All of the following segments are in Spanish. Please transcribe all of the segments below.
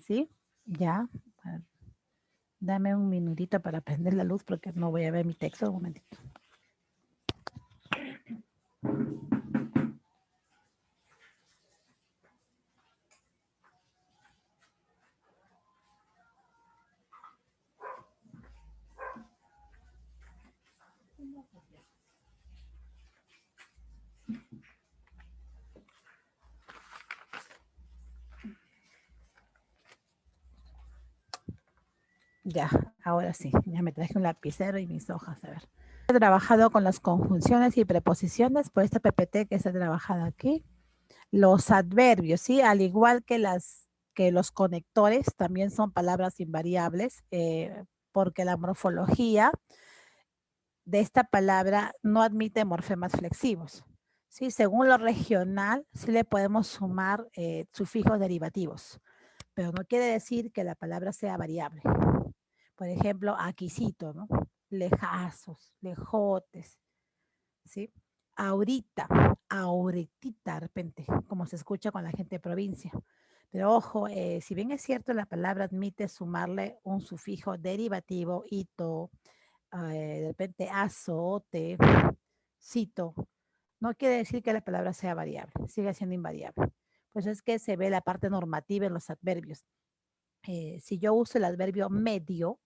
¿Sí? Ya. Dame un minutito para prender la luz porque no voy a ver mi texto. Un momentito. Ya, ahora sí. Ya me traje un lapicero y mis hojas. A ver. He trabajado con las conjunciones y preposiciones por esta PPT que se ha trabajado aquí. Los adverbios, ¿sí? Al igual que los conectores, también son palabras invariables, porque la morfología de esta palabra no admite morfemas flexivos. ¿Sí? Según lo regional, sí le podemos sumar sufijos derivativos, pero no quiere decir que la palabra sea variable. Por ejemplo, aquisito, ¿no? Lejazos, lejotes, ¿sí? Ahorita, ahorita de repente, como se escucha con la gente de provincia. Pero ojo, si bien es cierto, la palabra admite sumarle un sufijo derivativo, ito, de repente aso, te, cito, no quiere decir que la palabra sea variable, sigue siendo invariable. Pues es que se ve la parte normativa en los adverbios. Si yo uso el adverbio medio,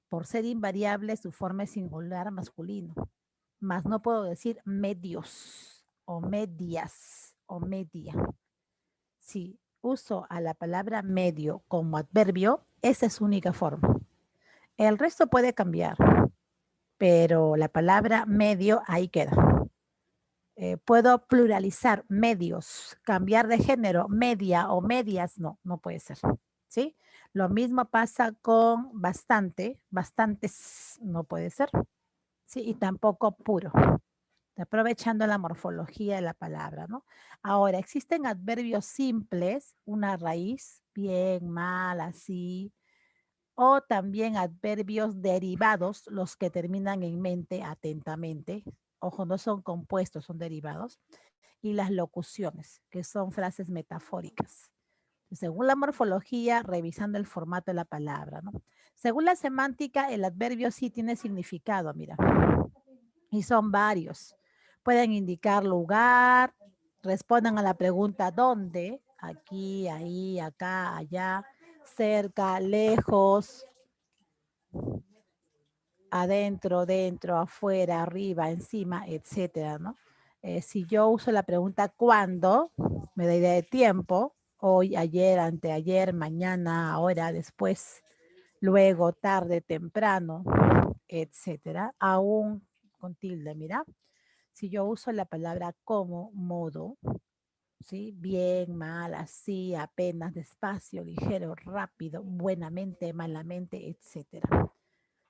por ser invariable, su forma es singular masculino. Más no puedo decir medios o medias o media. Si uso a la palabra medio como adverbio, esa es su única forma. El resto puede cambiar, pero la palabra medio ahí queda. Puedo pluralizar medios, cambiar de género, media o medias, no, no puede ser. ¿Sí? Lo mismo pasa con bastante, bastantes, no puede ser. Sí, y tampoco puro. Aprovechando la morfología de la palabra, ¿no? Ahora, existen adverbios simples, una raíz, bien, mal, así, o también adverbios derivados, los que terminan en mente, atentamente. Ojo, no son compuestos, son derivados. Y las locuciones, que son frases metafóricas. Según la morfología, revisando el formato de la palabra, ¿no? Según la semántica, el adverbio sí tiene significado, mira. Y son varios. Pueden indicar lugar, respondan a la pregunta ¿dónde? Aquí, ahí, acá, allá, cerca, lejos, adentro, dentro, afuera, arriba, encima, etcétera, ¿no? Si yo uso la pregunta ¿cuándo? Me da idea de tiempo. Hoy, ayer, anteayer, mañana, ahora, después, luego, tarde, temprano, etcétera. Aún con tilde, mira. Si yo uso la palabra como, modo, ¿sí? Bien, mal, así, apenas, despacio, ligero, rápido, buenamente, malamente, etcétera.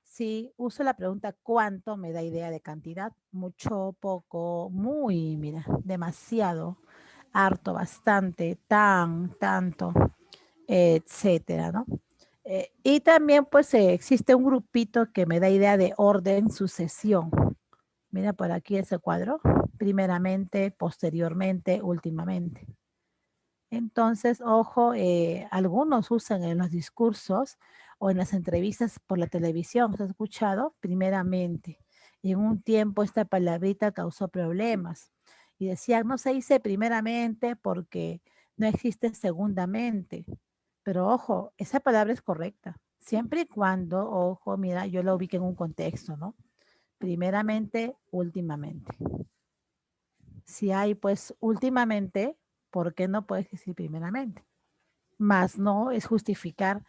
Si uso la pregunta ¿cuánto? Me da idea de cantidad, mucho, poco, muy, mira, demasiado, harto, bastante, tan, tanto, etcétera, ¿no? Y también pues existe un grupito que me da idea de orden, sucesión. Mira por aquí ese cuadro, primeramente, posteriormente, últimamente. Entonces, ojo, algunos usan en los discursos o en las entrevistas por la televisión, ¿has escuchado? Primeramente. Y en un tiempo esta palabrita causó problemas. Y decían, no se dice primeramente porque no existe segundamente. Pero ojo, esa palabra es correcta. Siempre y cuando, ojo, mira, yo la ubique en un contexto, ¿no? Primeramente, últimamente. Si hay, pues, últimamente, ¿por qué no puedes decir primeramente? Más no es justificar,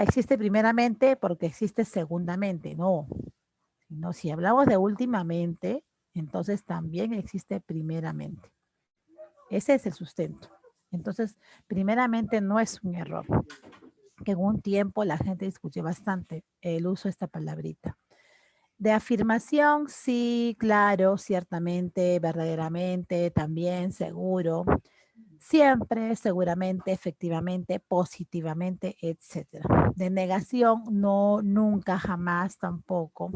existe primeramente porque existe segundamente. No, no, si hablamos de últimamente, entonces también existe primeramente. Ese es el sustento. Entonces, primeramente no es un error, que en un tiempo la gente discutió bastante el uso de esta palabrita. De afirmación, sí, claro, ciertamente, verdaderamente, también, seguro, siempre, seguramente, efectivamente, positivamente, etcétera. De negación, no, nunca, jamás, tampoco,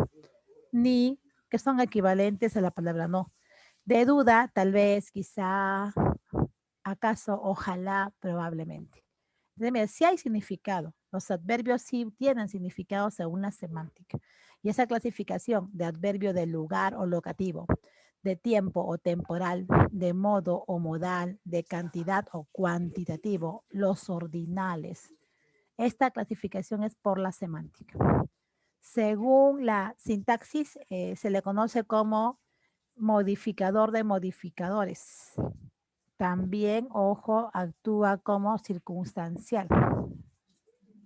ni que son equivalentes a la palabra no. De duda, tal vez, quizá, acaso, ojalá, probablemente. Entonces, mira, sí hay significado. Los adverbios sí tienen significado según la semántica. Y esa clasificación de adverbio de lugar o locativo, de tiempo o temporal, de modo o modal, de cantidad o cuantitativo, los ordinales. Esta clasificación es por la semántica. Según la sintaxis, se le conoce como modificador de modificadores. También, ojo, actúa como circunstancial,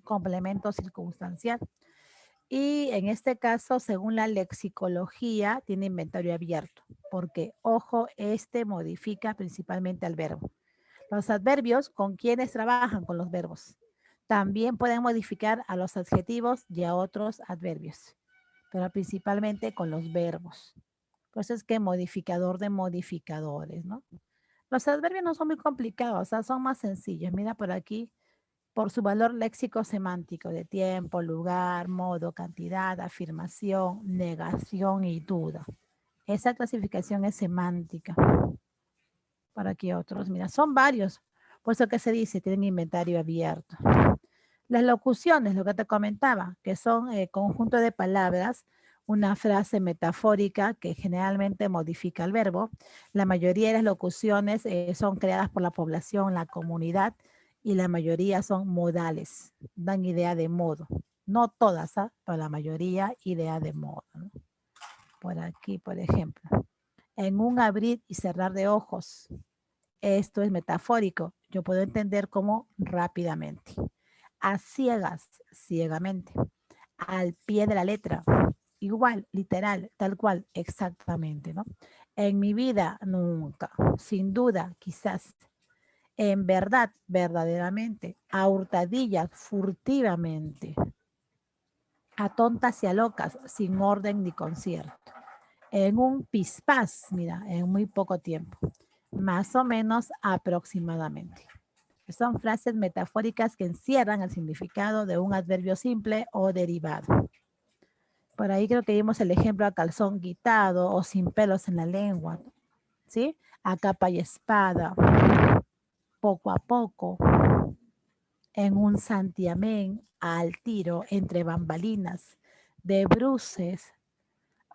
complemento circunstancial. Y en este caso, según la lexicología, tiene inventario abierto, porque, ojo, este modifica principalmente al verbo. Los adverbios, ¿con quiénes trabajan? Con los verbos. También pueden modificar a los adjetivos y a otros adverbios, pero principalmente con los verbos. Por eso es que modificador de modificadores, ¿no? Los adverbios no son muy complicados, o sea, son más sencillos. Mira por aquí, por su valor léxico semántico de tiempo, lugar, modo, cantidad, afirmación, negación y duda. Esa clasificación es semántica. Por aquí otros, mira, son varios. Por eso que se dice, tienen inventario abierto. Las locuciones, lo que te comentaba, que son conjunto de palabras, una frase metafórica que generalmente modifica el verbo. La mayoría de las locuciones son creadas por la población, la comunidad, y la mayoría son modales, dan idea de modo. No todas, ¿ah? Pero la mayoría idea de modo, ¿no? Por aquí, por ejemplo, en un abrir y cerrar de ojos. Esto es metafórico. Yo puedo entender como rápidamente. A ciegas, ciegamente. Al pie de la letra. Igual, literal, tal cual, exactamente, ¿no? En mi vida, nunca. Sin duda, quizás. En verdad, verdaderamente. A hurtadillas, furtivamente. A tontas y a locas, sin orden ni concierto. En un pispás, mira, en muy poco tiempo. Más o menos aproximadamente. Son frases metafóricas que encierran el significado de un adverbio simple o derivado. Por ahí creo que vimos el ejemplo a calzón quitado o sin pelos en la lengua, ¿sí? A capa y espada, poco a poco, en un santiamén, al tiro, entre bambalinas, de bruces.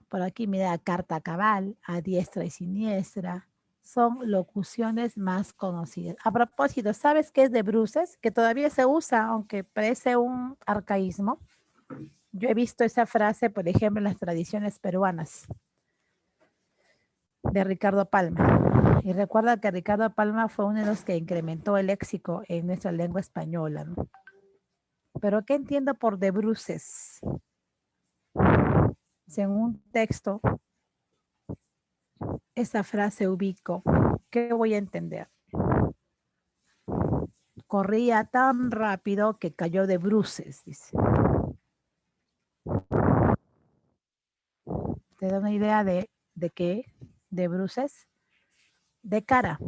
Por aquí mira, a carta cabal, a diestra y siniestra. Son locuciones más conocidas. A propósito, ¿sabes qué es de bruces? Que todavía se usa, aunque parece un arcaísmo. Yo he visto esa frase, por ejemplo, en las tradiciones peruanas de Ricardo Palma. Y recuerda que Ricardo Palma fue uno de los que incrementó el léxico en nuestra lengua española, ¿no? Pero ¿qué entiendo por de bruces? Según un texto, esa frase ubico. ¿Qué voy a entender? Corría tan rápido que cayó de bruces, dice. ¿Te da una idea de qué? ¿De bruces? De cara.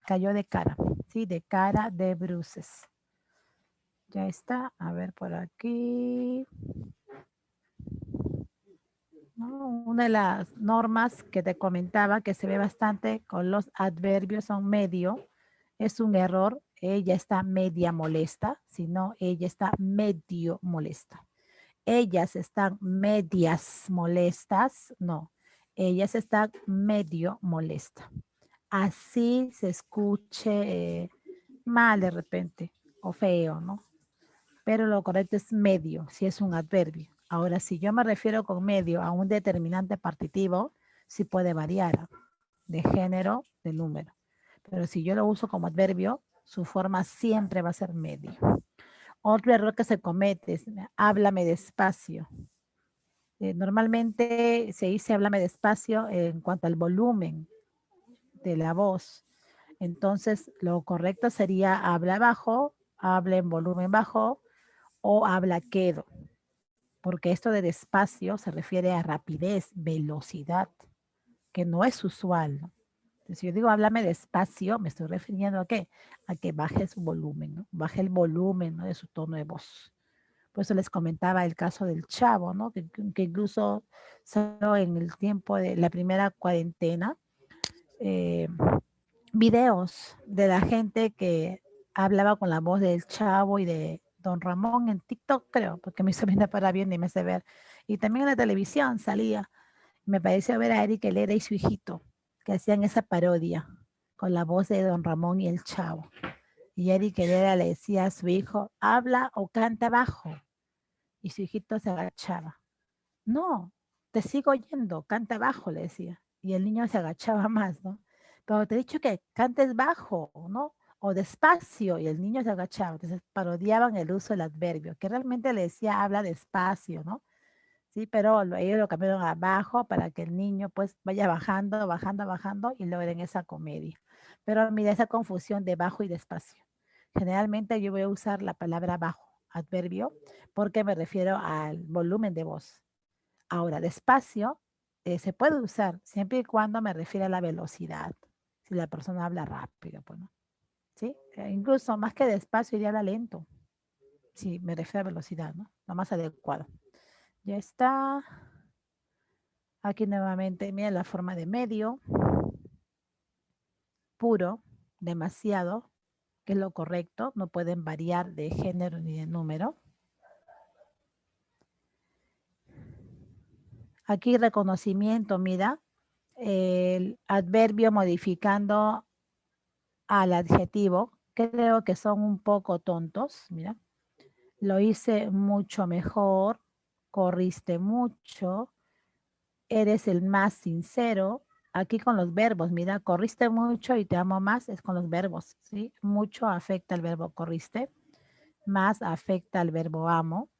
Cayó de cara. Sí, de cara, de bruces. Ya está. A ver por aquí. ¿No? Una de las normas que te comentaba que se ve bastante con los adverbios son medio. Es un error. Ella está media molesta. Si no, ella está medio molesta. Ellas están medias molestas. No, ellas están medio molestas. Así se escuche mal de repente o feo, ¿no? Pero lo correcto es medio, si es un adverbio. Ahora, si yo me refiero con medio a un determinante partitivo, sí puede variar de género, de número. Pero si yo lo uso como adverbio, su forma siempre va a ser medio. Otro error que se comete es háblame despacio. Normalmente se dice háblame despacio en cuanto al volumen de la voz. Entonces, lo correcto sería habla bajo, habla en volumen bajo o habla quedo, porque esto de despacio se refiere a rapidez, velocidad, que no es usual, ¿no? Entonces, si yo digo háblame despacio, me estoy refiriendo a qué? A que baje su volumen, ¿no? Baje el volumen, ¿no? De su tono de voz. Por eso les comentaba el caso del Chavo, ¿no? Que incluso solo en el tiempo de la primera cuarentena, videos de la gente que hablaba con la voz del Chavo y de Don Ramón en TikTok, creo, porque mi sobrina para bien ni me sé ver. Y también en la televisión salía. Me pareció ver a Eric Helera y su hijito, que hacían esa parodia con la voz de Don Ramón y el Chavo. Y Eric Helera le decía a su hijo, habla o canta bajo. Y su hijito se agachaba. No, te sigo oyendo, canta bajo, le decía. Y el niño se agachaba más, ¿no? Pero te he dicho que cantes bajo, ¿no? O despacio, y el niño se agachaba. Entonces parodiaban el uso del adverbio, que realmente le decía habla despacio, ¿no? Sí, pero ellos lo cambiaron a bajo para que el niño pues vaya bajando, bajando, bajando y logren esa comedia. Pero mira esa confusión de bajo y despacio. Generalmente yo voy a usar la palabra bajo, adverbio, porque me refiero al volumen de voz. Ahora, despacio se puede usar siempre y cuando me refiere a la velocidad. Si la persona habla rápido, pues, ¿no? ¿Sí? Incluso más que despacio, iría habla lento. Si me refiero a velocidad, ¿no? Lo más adecuado. Ya está. Aquí nuevamente, mira la forma de medio, puro, demasiado, que es lo correcto. No pueden variar de género ni de número. Aquí reconocimiento, mira, el adverbio modificando al adjetivo. Creo que son un poco tontos, mira. Lo hice mucho mejor, corriste mucho, eres el más sincero. Aquí con los verbos, mira, corriste mucho y te amo más, es con los verbos, ¿sí? Mucho afecta al verbo corriste, más afecta al verbo amo,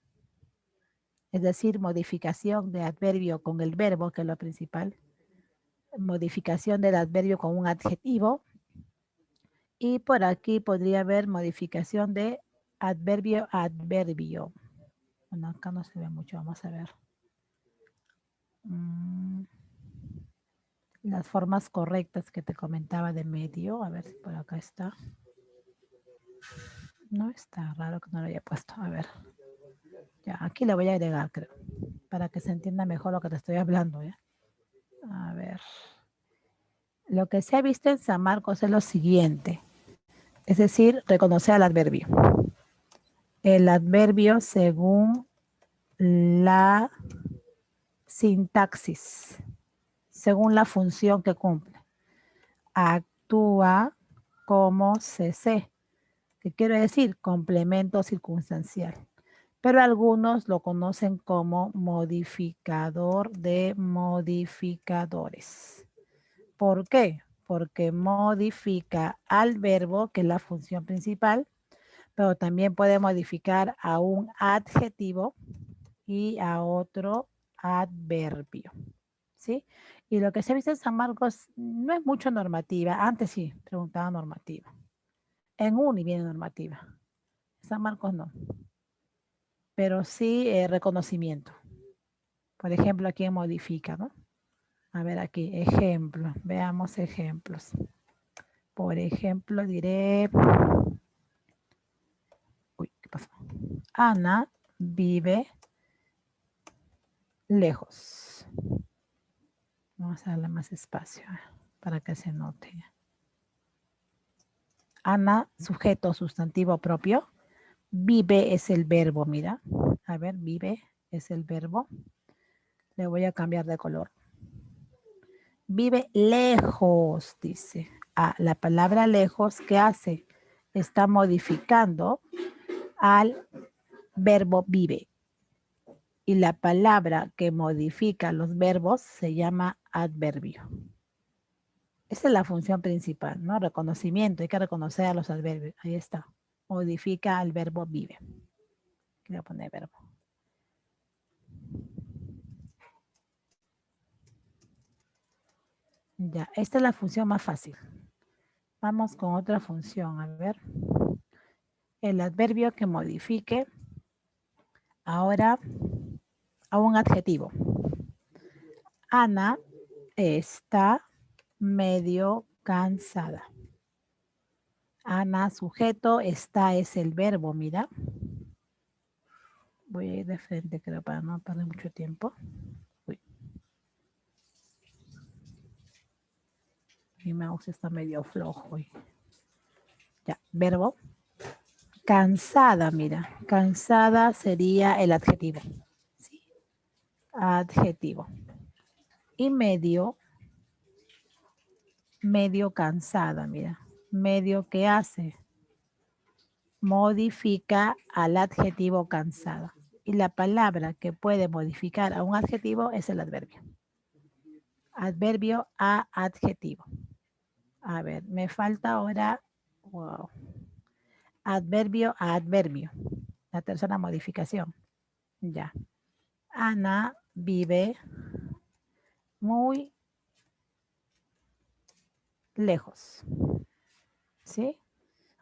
es decir, modificación de adverbio con el verbo, que es lo principal, modificación del adverbio con un adjetivo, y por aquí podría haber modificación de adverbio a adverbio. Bueno, acá no se ve mucho, vamos a ver. Las formas correctas que te comentaba de medio, a ver si por acá está. No está raro que no lo haya puesto, a ver. Ya, aquí le voy a agregar, creo, para que se entienda mejor lo que te estoy hablando, ¿ya? A ver. Lo que se ha visto en San Marcos es lo siguiente, es decir, reconocer al adverbio. El adverbio según la sintaxis, según la función que cumple. Actúa como CC, que quiere decir complemento circunstancial. Pero algunos lo conocen como modificador de modificadores. ¿Por qué? Porque modifica al verbo, que es la función principal, pero también puede modificar a un adjetivo y a otro adverbio. ¿Sí? Y lo que se ha visto en San Marcos no es mucho normativa. Antes sí, preguntaba normativa. En UNI viene normativa. En San Marcos no. Pero sí reconocimiento. Por ejemplo, aquí modifica, ¿no? A ver aquí, ejemplo. Veamos ejemplos. Por ejemplo, diré... Uy, ¿qué pasó? Ana vive lejos. Vamos a darle más espacio para que se note. Ana, sujeto, sustantivo propio. Vive es el verbo, mira. A ver, vive es el verbo. Le voy a cambiar de color. Vive lejos, dice. Ah, la palabra lejos, ¿qué hace? Está modificando al verbo vive. Y la palabra que modifica los verbos se llama adverbio. Esa es la función principal, ¿no? Reconocimiento, hay que reconocer a los adverbios. Ahí está. Modifica al verbo vive. Quiero poner verbo. Ya, esta es la función más fácil. Vamos con otra función, a ver. El adverbio que modifique ahora a un adjetivo. Ana está medio cansada. Ana, sujeto, está es el verbo, mira. Voy a ir de frente, creo, para no perder mucho tiempo. Uy. Mi mouse está medio flojo hoy. Ya, verbo. Cansada, mira. Cansada sería el adjetivo. ¿Sí? Adjetivo. Y medio cansada, mira. Medio que hace. Modifica al adjetivo cansada. Y la palabra que puede modificar a un adjetivo es el adverbio. Adverbio a adjetivo. A ver, me falta ahora, wow, adverbio a adverbio. La tercera modificación. Ya. Ana vive muy lejos. ¿Sí?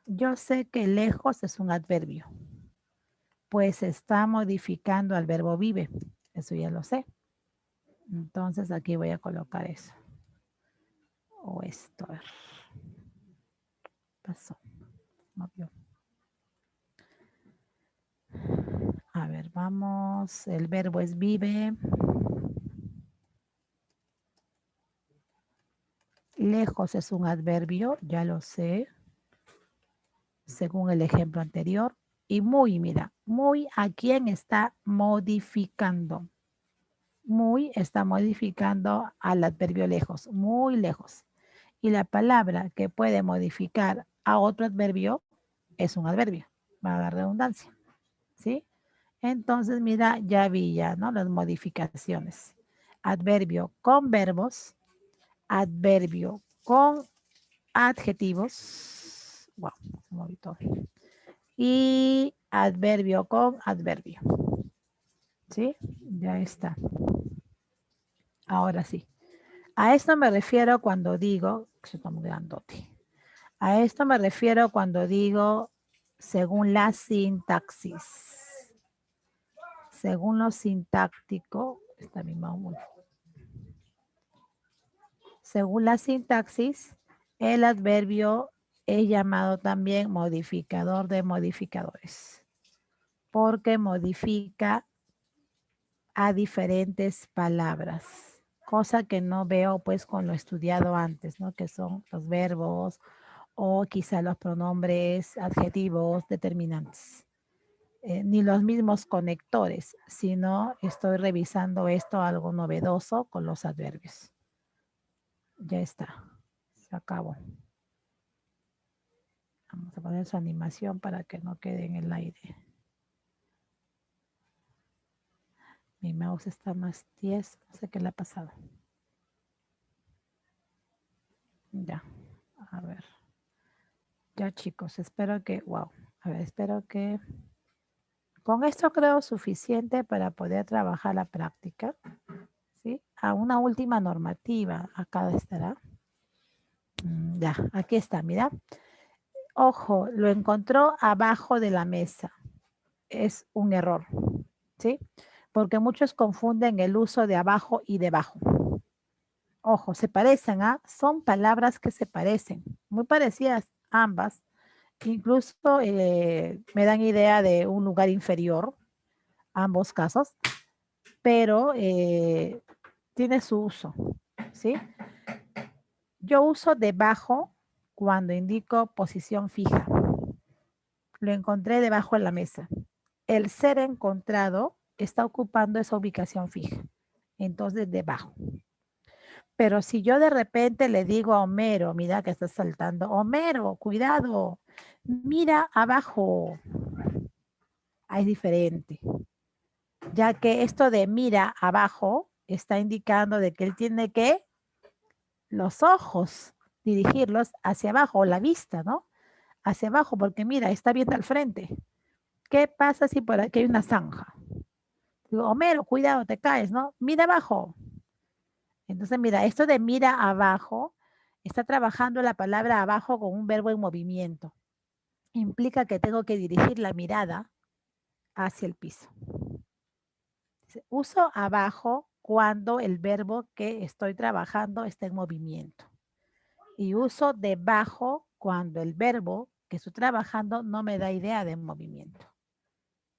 Yo sé que lejos es un adverbio. Pues está modificando al verbo vive. Eso ya lo sé. Entonces aquí voy a colocar eso. O esto. A ver. Pasó. Movió. A ver, vamos. El verbo es vive. Lejos es un adverbio, ya lo sé, según el ejemplo anterior. Y muy, mira, muy a quién está modificando. Muy está modificando al adverbio lejos, muy lejos. Y la palabra que puede modificar a otro adverbio es un adverbio, va a dar redundancia. ¿Sí? Entonces, mira, ya vi ya, ¿no? Las modificaciones. Adverbio con verbos, adverbio con adjetivos. Wow, se movió todo. Y adverbio con adverbio. ¿Sí? Ya está. Ahora sí. A esto me refiero cuando digo, que se está muy grandote. A esto me refiero cuando digo según la sintaxis. Según lo sintáctico, está mi mouse muy. Según la sintaxis, el adverbio es llamado también modificador de modificadores, porque modifica a diferentes palabras, cosa que no veo pues con lo estudiado antes, ¿no? Que son los verbos o quizá los pronombres, adjetivos, determinantes. Ni los mismos conectores, sino estoy revisando esto algo novedoso con los adverbios. Ya está, se acabó. Vamos a poner su animación para que no quede en el aire. Mi mouse está más tieso, no sé qué le ha pasado. Ya, a ver. Ya chicos, espero que, wow, a ver, espero que con esto creo suficiente para poder trabajar la práctica, ¿sí? A una última normativa, acá estará. Ya, aquí está, mira. Ojo, lo encontró abajo de la mesa. Es un error, ¿sí? Porque muchos confunden el uso de abajo y debajo. Ojo, se parecen, ¿ah? Son palabras que se parecen, muy parecidas ambas. Incluso me dan idea de un lugar inferior, ambos casos, pero tiene su uso, ¿sí? Yo uso debajo cuando indico posición fija. Lo encontré debajo de la mesa. El ser encontrado está ocupando esa ubicación fija. Entonces, debajo. Pero si yo de repente le digo a Homero, mira que está saltando, Homero, cuidado, mira abajo. Ahí es diferente. Ya que esto de mira abajo está indicando de que él tiene que los ojos dirigirlos hacia abajo, o la vista, ¿no? Hacia abajo, porque mira, está viendo al frente. ¿Qué pasa si por aquí hay una zanja? Digo, Homero, cuidado, te caes, ¿no? Mira abajo. Entonces, mira, esto de mira abajo, está trabajando la palabra abajo con un verbo en movimiento. Implica que tengo que dirigir la mirada hacia el piso. Uso abajo cuando el verbo que estoy trabajando está en movimiento. Y uso debajo cuando el verbo que estoy trabajando no me da idea de movimiento.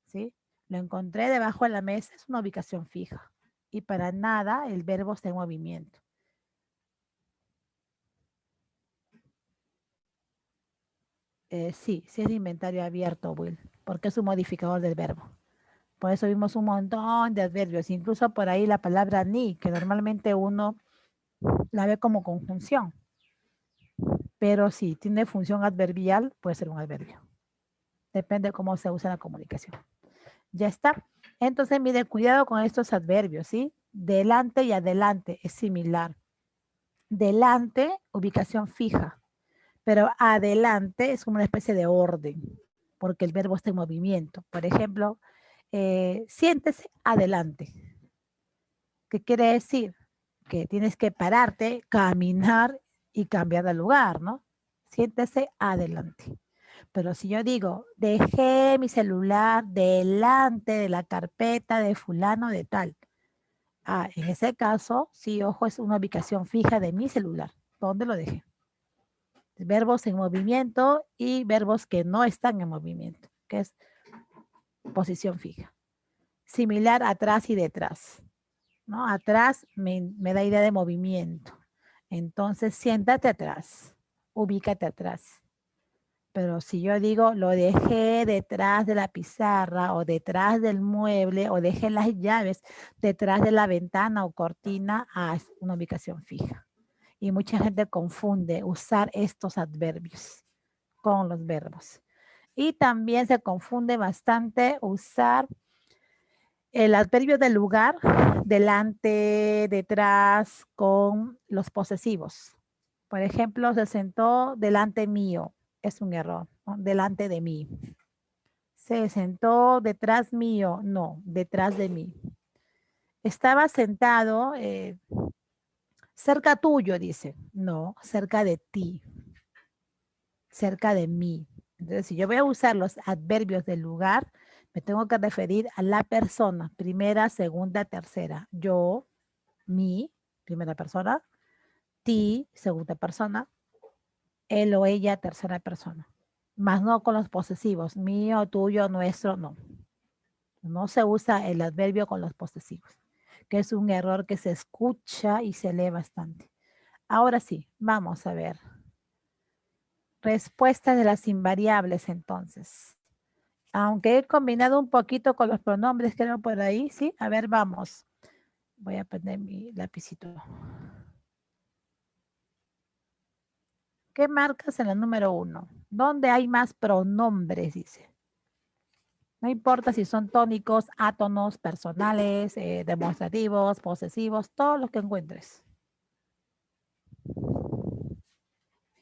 ¿Sí? Lo encontré debajo de la mesa, es una ubicación fija. Y para nada el verbo está en movimiento. Sí, sí es de inventario abierto, Will, porque es un modificador del verbo. Por eso vimos un montón de adverbios, incluso por ahí la palabra ni, que normalmente uno la ve como conjunción, pero si tiene función adverbial, puede ser un adverbio. Depende de cómo se usa la comunicación. Ya está. Entonces, mire, cuidado con estos adverbios, ¿sí? Delante y adelante es similar. Delante, ubicación fija, pero adelante es como una especie de orden, porque el verbo está en movimiento. Por ejemplo, siéntese adelante. ¿Qué quiere decir? Que tienes que pararte, caminar y cambiar de lugar, ¿no? Siéntese adelante. Pero si yo digo, dejé mi celular delante de la carpeta de fulano de tal. Ah, en ese caso, sí, ojo, es una ubicación fija de mi celular. ¿Dónde lo dejé? Verbos en movimiento y verbos que no están en movimiento, que es posición fija. Similar atrás y detrás, ¿no? Atrás me da idea de movimiento. Entonces, siéntate atrás, ubícate atrás. Pero si yo digo, lo dejé detrás de la pizarra o detrás del mueble o dejé las llaves detrás de la ventana o cortina, es una ubicación fija. Y mucha gente confunde usar estos adverbios con los verbos. Y también se confunde bastante usar el adverbio del lugar delante, detrás, con los posesivos. Por ejemplo, se sentó delante mío. Es un error, ¿no? Delante de mí. Se sentó detrás mío. No, detrás de mí. Estaba sentado cerca tuyo, dice. No, cerca de ti. Cerca de mí. Entonces, si yo voy a usar los adverbios del lugar, me tengo que referir a la persona, primera, segunda, tercera. Yo, mi, primera persona, ti, segunda persona, él o ella, tercera persona. Más no con los posesivos, mío, tuyo, nuestro, no. No se usa el adverbio con los posesivos, que es un error que se escucha y se lee bastante. Ahora sí, vamos a ver. Respuestas de las invariables entonces. Aunque he combinado un poquito con los pronombres, creo por ahí, ¿sí? A ver, vamos. Voy a poner mi lapicito. ¿Qué marcas en la número 1? ¿Dónde hay más pronombres? Dice. No importa si son tónicos, átonos, personales, demostrativos, posesivos, todos los que encuentres.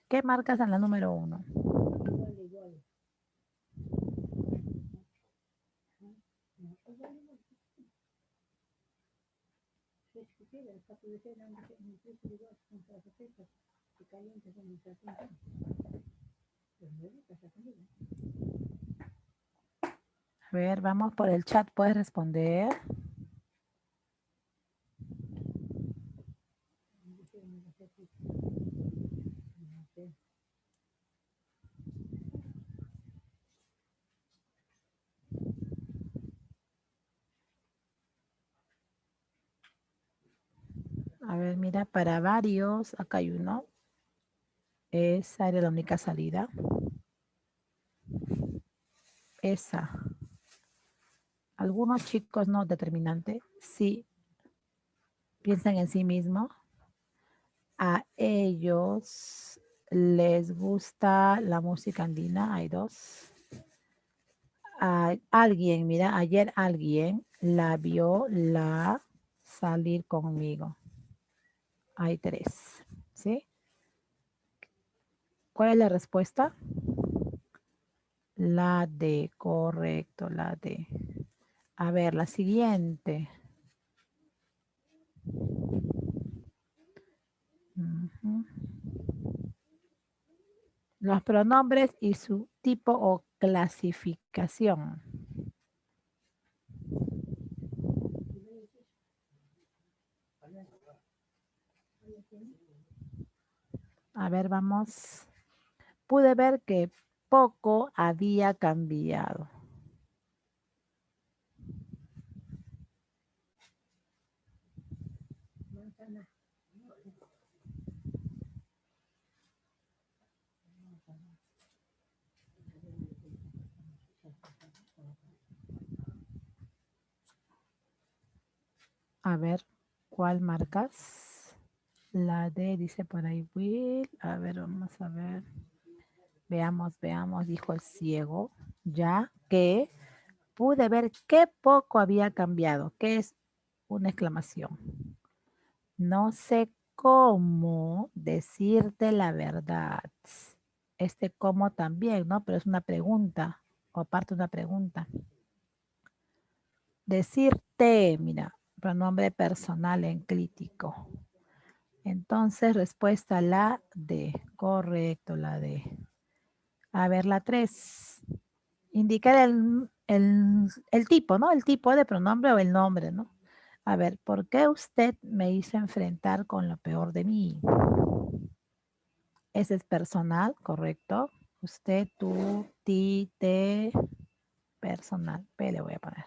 ¿Qué marcas en la número 1? A ver, vamos por el chat, puedes responder. A ver, mira, para varios, acá hay uno. Esa era la única salida. Esa. Algunos chicos no determinante, sí piensan en sí mismos. A ellos les gusta la música andina, hay 2. A alguien, mira, ayer alguien la vio salir conmigo. Hay 3, ¿sí? ¿Cuál es la respuesta? La D, correcto, la D. A ver, la siguiente. Los pronombres y su tipo o clasificación. A ver, vamos. Pude ver que poco había cambiado. A ver, ¿cuál marcas? La D dice por ahí Will. A ver, vamos a ver. Veamos, veamos, dijo el ciego. Ya que pude ver qué poco había cambiado. ¿Qué es una exclamación? No sé cómo decirte la verdad. Este cómo también, ¿no? Pero es una pregunta o parte de una pregunta. Decirte, mira, pronombre personal en crítico. Entonces, respuesta la D. Correcto, la D. A ver, la 3. Indicar el tipo, ¿no? El tipo de pronombre o el nombre, ¿no? A ver, ¿por qué usted me hizo enfrentar con lo peor de mí? Ese es personal, correcto. Usted, tú, ti, te, personal. P le voy a poner.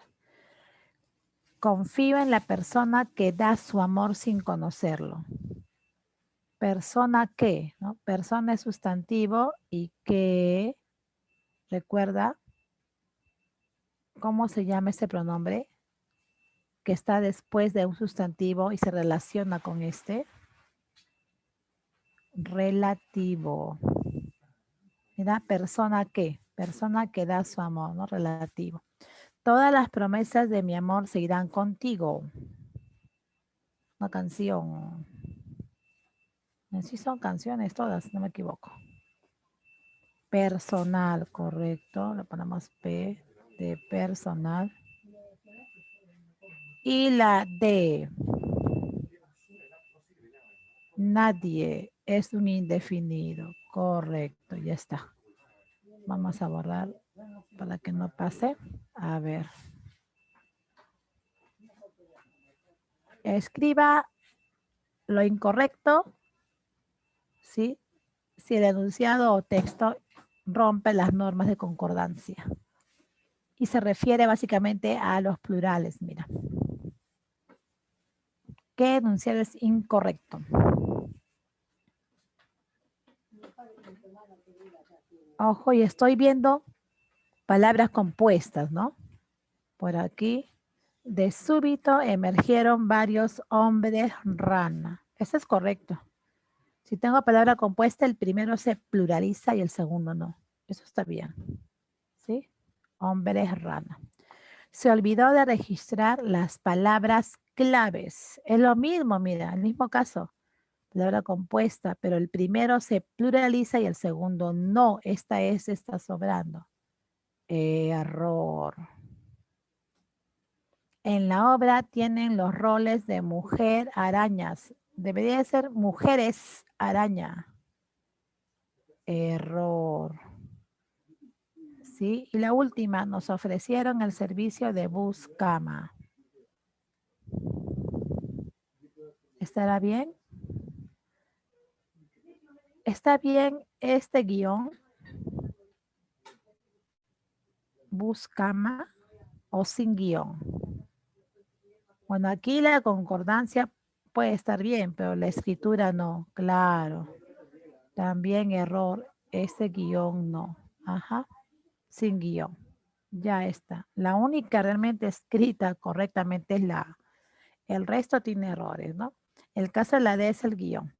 Confío en la persona que da su amor sin conocerlo. Persona que, ¿no? Persona es sustantivo y que, recuerda, ¿cómo se llama ese pronombre? Que está después de un sustantivo y se relaciona con este. Relativo. Mira, persona que da su amor, ¿no? Relativo. Todas las promesas de mi amor se irán contigo. Una canción. Sí son canciones todas, no me equivoco. Personal, correcto. Le ponemos P de personal. Y la D. Nadie es un indefinido. Correcto, ya está. Vamos a borrar para que no pase. A ver. Escriba lo incorrecto, ¿sí? Si el enunciado o texto rompe las normas de concordancia. Y se refiere básicamente a los plurales, mira. ¿Qué enunciado es incorrecto? Ojo, y estoy viendo palabras compuestas, ¿no? Por aquí. De súbito emergieron varios hombres rana. Eso es correcto. Si tengo palabra compuesta, el primero se pluraliza y el segundo no. Eso está bien. ¿Sí? Hombres rana. Se olvidó de registrar las palabras claves. Es lo mismo, mira, el mismo caso. Palabra compuesta, pero el primero se pluraliza y el segundo no. Esta está sobrando. Error. En la obra tienen los roles de mujer arañas. Debería ser mujeres araña. Error. ¿Sí? Y la última, nos ofrecieron el servicio de bus cama. ¿Estará bien? ¿Está bien este guión? ¿Bus cama o sin guión? Bueno, aquí la concordancia puede estar bien, pero la escritura no. Claro. También error. Este guión no. Ajá. Sin guión. Ya está. La única realmente escrita correctamente es la A. El resto tiene errores, ¿no? El caso de la D es el guión.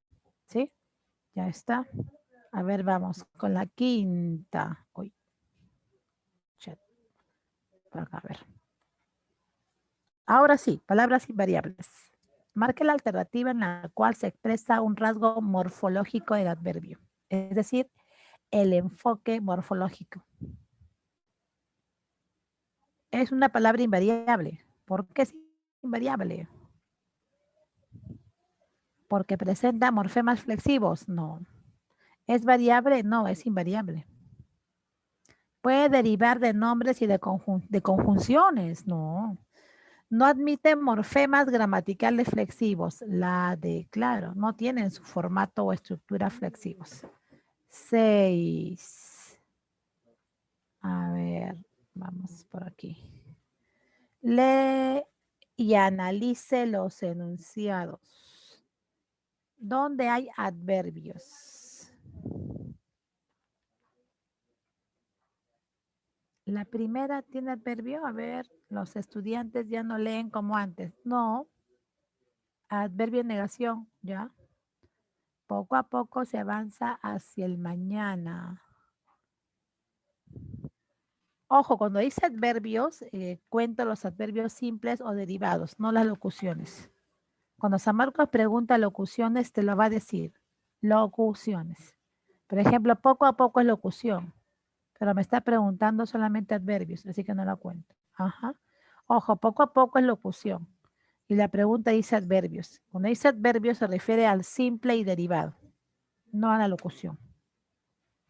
¿Sí? Ya está. A ver, vamos con la quinta. Uy. Chat. Por acá, a ver. Ahora sí, palabras invariables. Marque la alternativa en la cual se expresa un rasgo morfológico del adverbio. Es decir, el enfoque morfológico. Es una palabra invariable. ¿Por qué es invariable? Porque presenta morfemas flexivos. No. ¿Es variable? No, es invariable. Puede derivar de nombres y de conjunciones. No. No admite morfemas gramaticales flexivos. La de, claro, no tienen su formato o estructura flexivos. 6. A ver, vamos por aquí. Lee y analice los enunciados. ¿Dónde hay adverbios? La primera tiene adverbio. A ver, los estudiantes ya no leen como antes. No, Adverbio en negación, ¿ya? Poco a poco se avanza hacia el mañana. Ojo, cuando dice adverbios, cuento los adverbios simples o derivados, no las locuciones. Cuando San Marcos pregunta locuciones, te lo va a decir. Locuciones. Por ejemplo, poco a poco es locución, pero me está preguntando solamente adverbios, así que no la cuento. Ajá. Ojo, poco a poco es locución. Y la pregunta dice adverbios. Cuando dice adverbios se refiere al simple y derivado, no a la locución.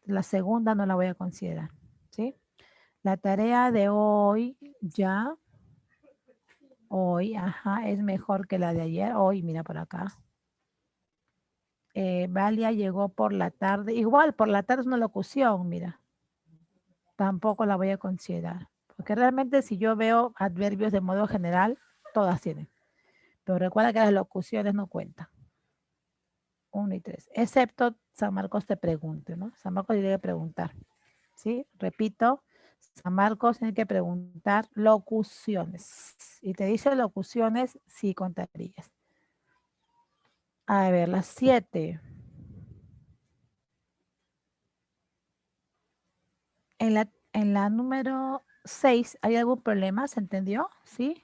La segunda no la voy a considerar, ¿sí? La tarea de hoy ya, hoy, ajá, es mejor que la de ayer. Hoy, mira por acá. Valia llegó por la tarde. Igual, por la tarde es una locución, mira. Tampoco la voy a considerar. Porque realmente si yo veo adverbios de modo general, todas tienen. Pero recuerda que las locuciones no cuentan. 1 y 3. Excepto San Marcos te pregunte, ¿no? San Marcos tiene que preguntar. ¿Sí? Repito, San Marcos tiene que preguntar locuciones. Y te dice locuciones, sí contarías. A ver, las 7. En la número 6, ¿hay algún problema? ¿Se entendió? ¿Sí?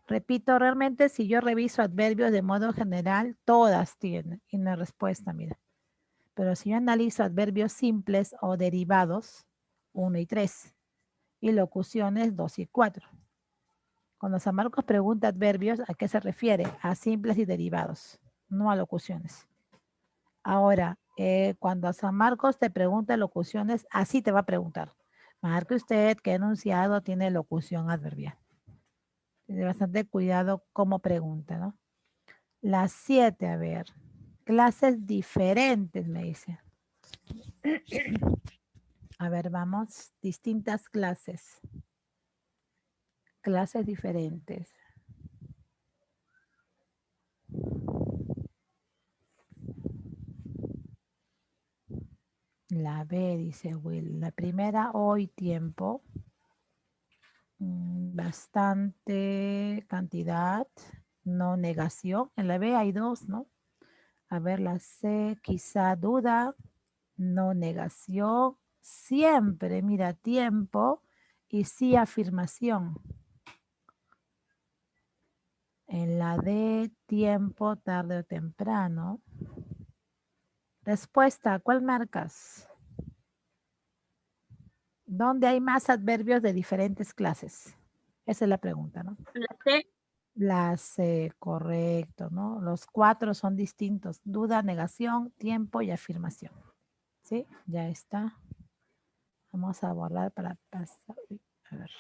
Repito, realmente si yo reviso adverbios de modo general, todas tienen. Y la respuesta, mira. Pero si yo analizo adverbios simples o derivados, 1 y 3. Y locuciones, 2 y 4. Cuando San Marcos pregunta adverbios, ¿a qué se refiere? A simples y derivados, no a locuciones. Ahora, cuando San Marcos te pregunta locuciones, así te va a preguntar. Marque usted qué enunciado tiene locución adverbial. Tiene bastante cuidado cómo pregunta, ¿no? Las 7, a ver. Clases diferentes, me dice. A ver, vamos. Distintas clases. Clases diferentes. La B, dice Will. La primera, hoy, tiempo. Bastante cantidad, no negación. En la B hay 2, ¿no? A ver, la C, quizá duda, no negación. Siempre, mira, tiempo y sí afirmación. En la D, tiempo, tarde o temprano. Respuesta, ¿cuál marcas? ¿Dónde hay más adverbios de diferentes clases? Esa es la pregunta, ¿no? La C. La C, correcto, ¿no? Los 4 son distintos. Duda, negación, tiempo y afirmación. ¿Sí? Ya está. Vamos a borrar para pasar. Uy, a ver,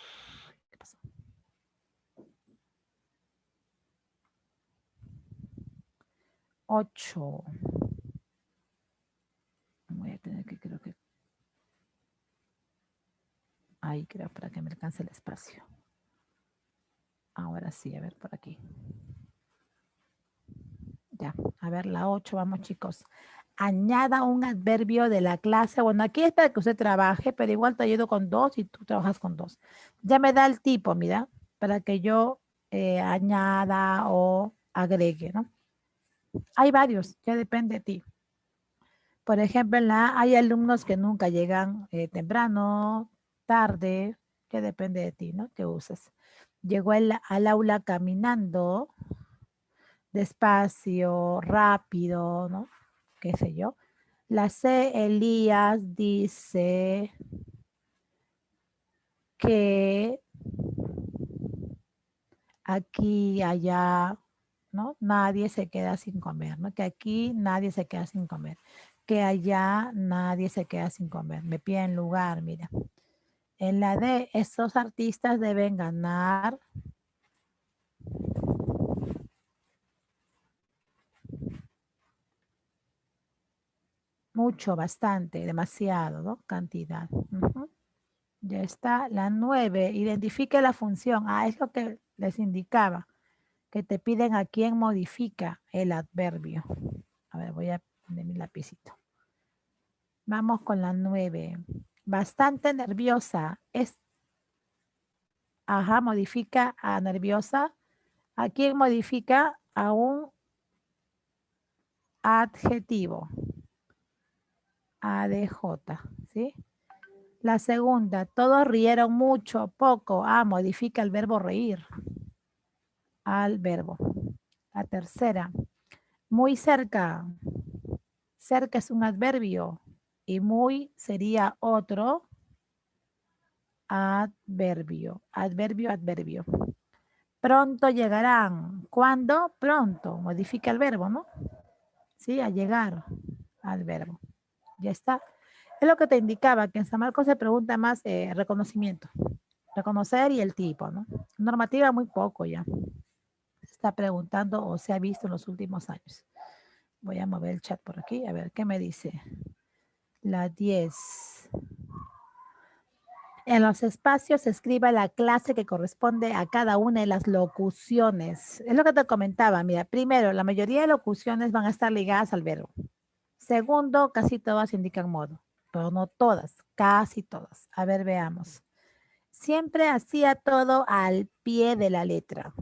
¿qué pasó? 8. Voy a tener que, creo que... Ahí creo, para que me alcance el espacio. Ahora sí, a ver, por aquí. Ya, a ver, la 8, vamos chicos. Añada un adverbio de la clase. Bueno, aquí es para que usted trabaje, pero igual te ayudo con 2 y tú trabajas con 2. Ya me da el tipo, mira, para que yo añada o agregue, ¿no? Hay varios, ya depende de ti. Por ejemplo, en la A hay alumnos que nunca llegan temprano, tarde, que depende de ti, ¿no? Que uses. Llegó al aula caminando, despacio, rápido, ¿no? Qué sé yo. La C, Elías dice que aquí, allá, ¿no? Nadie se queda sin comer, ¿no? Que aquí nadie se queda sin comer. Que allá nadie se queda sin comer. Me piden lugar, mira. En la D, estos artistas deben ganar mucho, bastante, demasiado, ¿no? Cantidad. Ya está. La 9, identifique la función. Ah, es lo que les indicaba, que te piden a quién modifica el adverbio. A ver, voy a poner mi lapicito. Vamos con la 9. Bastante nerviosa. Ajá, modifica a nerviosa. ¿A quién modifica? A un adjetivo. ADJ, ¿sí? La segunda, todos rieron mucho, poco. Modifica el verbo reír al verbo. La tercera, muy cerca. Cerca es un adverbio y muy sería otro adverbio. Adverbio, adverbio. Pronto llegarán. ¿Cuándo? Pronto. Modifica el verbo, ¿no? Sí, a llegar al verbo. Ya está. Es lo que te indicaba, que en San Marcos se pregunta más reconocimiento. Reconocer y el tipo, ¿no? Normativa muy poco ya. Se está preguntando o se ha visto en los últimos años. Voy a mover el chat por aquí. A ver, ¿qué me dice? La 10. En los espacios se escriba la clase que corresponde a cada una de las locuciones. Es lo que te comentaba. Mira, primero, la mayoría de locuciones van a estar ligadas al verbo. Segundo, casi todas indican modo, pero no todas, casi todas. A ver, veamos. Siempre hacía todo al pie de la letra.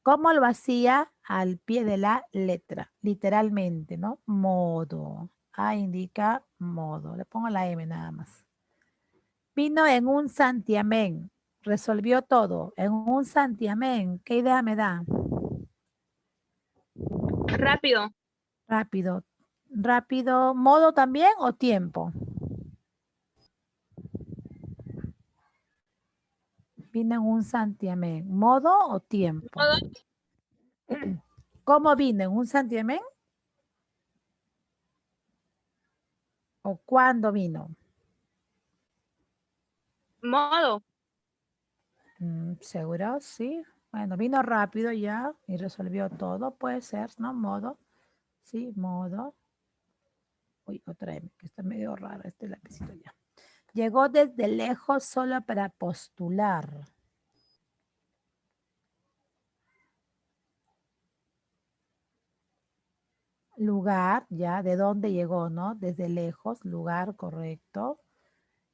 ¿Cómo lo hacía? Al pie de la letra, literalmente, ¿no? Modo. Indica modo. Le pongo la M nada más. Vino en un santiamén. Resolvió todo. En un santiamén. ¿Qué idea me da? Rápido. Rápido. Rápido. ¿Modo también o tiempo? Vino en un santiamén. ¿Modo o tiempo? Modo. ¿Cómo vino en un santiamén? ¿O cuándo vino? Modo. ¿Seguro? Sí. Bueno, vino rápido ya y resolvió todo. Puede ser, ¿no? Modo. Sí, modo. Uy, otra M, que está medio raro este lapicito ya. Llegó desde lejos solo para postular. Lugar, ya, ¿de dónde llegó, no? Desde lejos, lugar, correcto.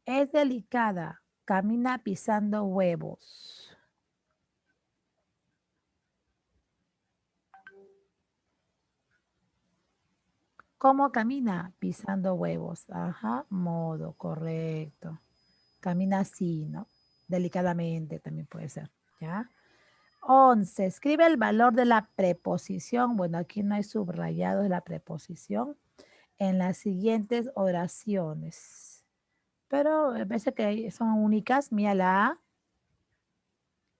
Es delicada, camina pisando huevos. ¿Cómo camina? Pisando huevos. Ajá, modo, correcto. Camina así, ¿no? Delicadamente también puede ser, ¿ya? 11. Escribe el valor de la preposición. Bueno, aquí no hay subrayados de la preposición en las siguientes oraciones. Pero a veces que son únicas. Mira la A,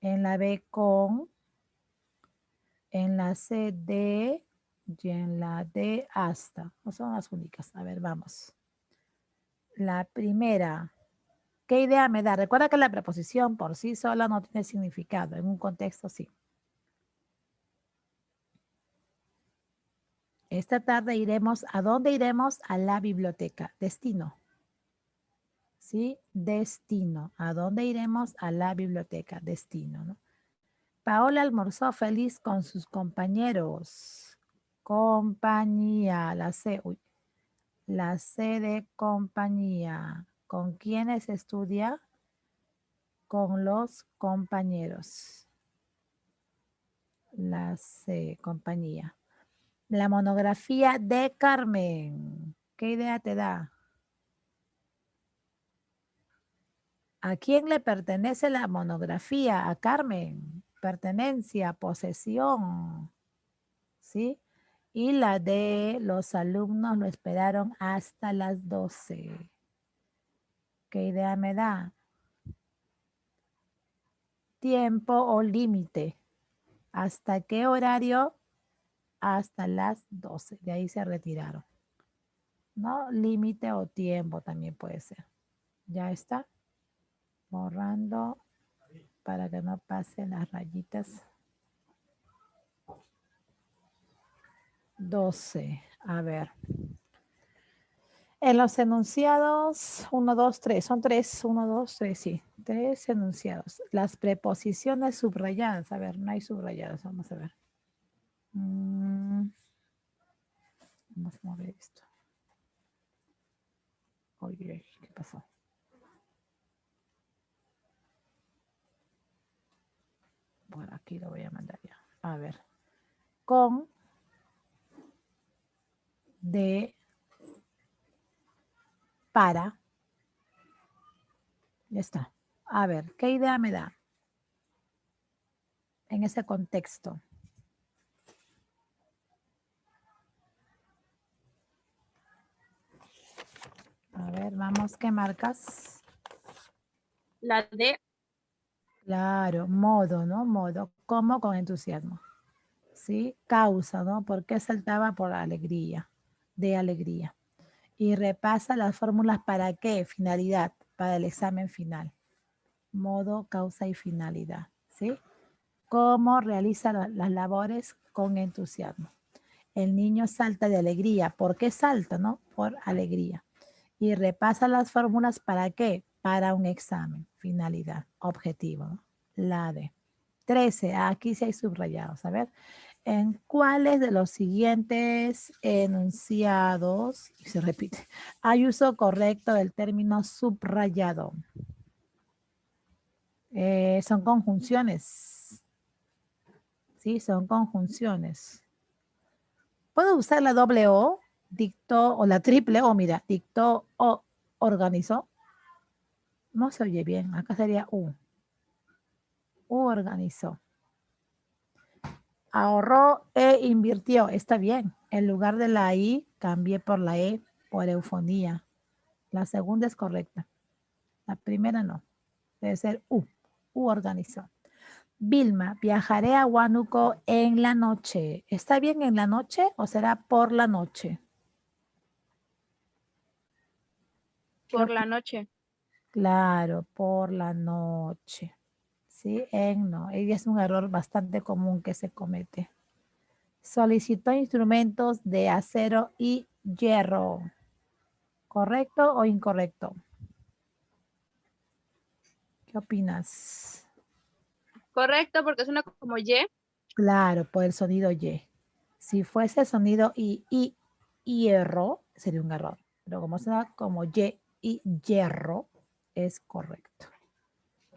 en la B con, en la C de y en la D hasta. No son las únicas. A ver, vamos. La primera. ¿Qué idea me da? Recuerda que la preposición por sí sola no tiene significado. En un contexto sí. Esta tarde iremos, ¿a dónde iremos? A la biblioteca. Destino. ¿Sí? Destino. ¿A dónde iremos? A la biblioteca. Destino, ¿no? Paola almorzó feliz con sus compañeros. Compañía. La C. Uy. La C de compañía. ¿Con quiénes estudia? Con los compañeros. La C, compañía. La monografía de Carmen. ¿Qué idea te da? ¿A quién le pertenece la monografía? A Carmen. Pertenencia, posesión. ¿Sí? Y la de los alumnos lo esperaron hasta las 12. ¿Qué idea me da? Tiempo o límite. ¿Hasta qué horario? Hasta las 12. De ahí se retiraron. ¿No? Límite o tiempo también puede ser. Ya está. Borrando para que no pasen las rayitas. 12. A ver. En los enunciados, 1, 2, 3. Son 3, 1, 2, 3, sí. 3 enunciados. Las preposiciones subrayadas. A ver, no hay subrayadas. Vamos a ver. Vamos a mover esto. Oye, ¿qué pasó? Por aquí lo voy a mandar ya. A ver. Con de, para. Ya está. A ver, ¿qué idea me da en ese contexto? A ver, vamos, ¿qué marcas? La D. Claro, modo, ¿no? Modo, como con entusiasmo. ¿Sí? Causa, ¿no? ¿Por qué saltaba? Por alegría, de alegría. Y repasa las fórmulas para qué, finalidad, para el examen final. Modo, causa y finalidad, ¿sí? Cómo realiza las labores con entusiasmo. El niño salta de alegría. ¿Por qué salta, no? Por alegría. Y repasa las fórmulas para qué, para un examen, finalidad, objetivo, ¿no? La D. 13, aquí sí hay subrayados, a ver. ¿En cuáles de los siguientes enunciados, y se repite, hay uso correcto del término subrayado? Son conjunciones. Sí, son conjunciones. ¿Puedo usar la doble O? Dictó, o la triple O, mira, dictó o organizó. No se oye bien, acá sería U. U organizó. Ahorró e invirtió, está bien. En lugar de la I, cambié por la E, por eufonía. La segunda es correcta. La primera no. Debe ser U. U organizó. Vilma, viajaré a Huánuco en la noche. ¿Está bien en la noche o será por la noche? Por la noche. Claro, por la noche. Sí, en no. Y es un error bastante común que se comete. Solicitó instrumentos de acero y hierro. ¿Correcto o incorrecto? ¿Qué opinas? Correcto, porque suena como Y. Claro, por el sonido Y. Si fuese sonido y hierro, sería un error. Pero como suena como y hierro, es correcto.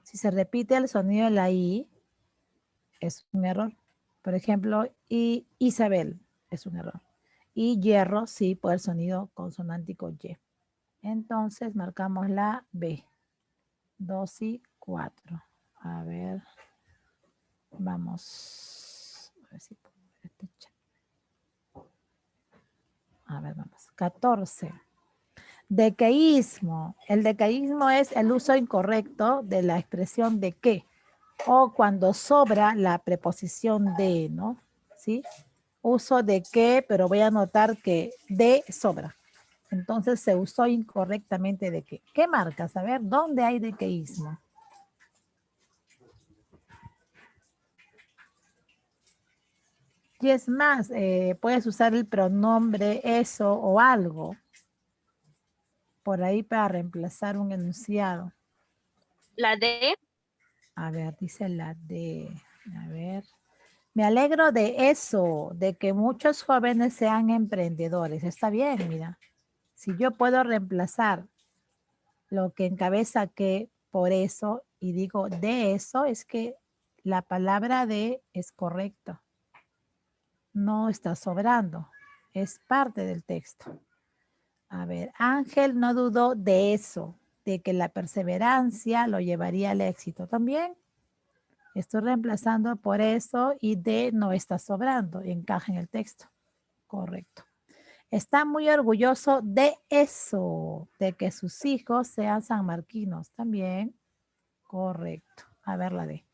Si se repite el sonido de la I, es un error. Por ejemplo, y Isabel es un error. Y hierro, sí, por el sonido consonántico Y. Entonces marcamos la B. 2 y 4. A ver, vamos. A ver si puedo ver este chat. A ver, vamos. 14. Decaísmo. El decaísmo es el uso incorrecto de la expresión de que o cuando sobra la preposición de, ¿no? ¿Sí? Uso de que, pero voy a anotar que de sobra. Entonces se usó incorrectamente de que. ¿Qué marcas? A ver, ¿dónde hay decaísmo? Y es más, puedes usar el pronombre eso o algo por ahí para reemplazar un enunciado. La D. A ver, dice la D. A ver. Me alegro de eso, de que muchos jóvenes sean emprendedores. Está bien, mira. Si yo puedo reemplazar lo que encabeza que por eso y digo de eso, es que la palabra de es correcta. No está sobrando. Es parte del texto. A ver, Ángel no dudó de eso, de que la perseverancia lo llevaría al éxito también. Estoy reemplazando por eso y de no está sobrando. Encaja en el texto. Correcto. Está muy orgulloso de eso, de que sus hijos sean sanmarquinos. También. Correcto. A ver la D.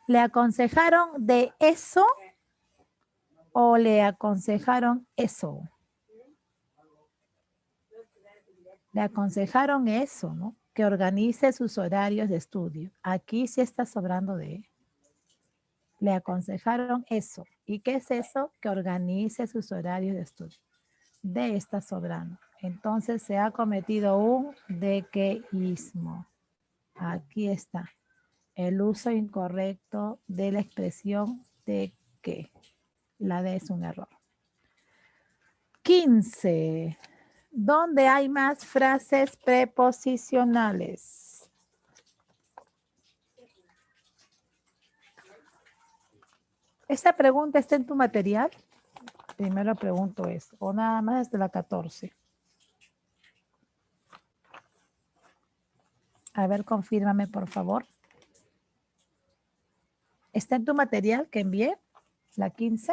¿Le aconsejaron de eso o le aconsejaron eso? Le aconsejaron eso, ¿no? Que organice sus horarios de estudio. Aquí sí está sobrando de. Le aconsejaron eso. ¿Y qué es eso? Que organice sus horarios de estudio. De está sobrando. Entonces se ha cometido un dequeísmo. Aquí está. El uso incorrecto de la expresión de que. La D es un error. 15. ¿Dónde hay más frases preposicionales? Esta pregunta está en tu material. Primero pregunto eso. O nada más desde la 14. A ver, confírmame, por favor. ¿Está en tu material que envié? ¿La 15?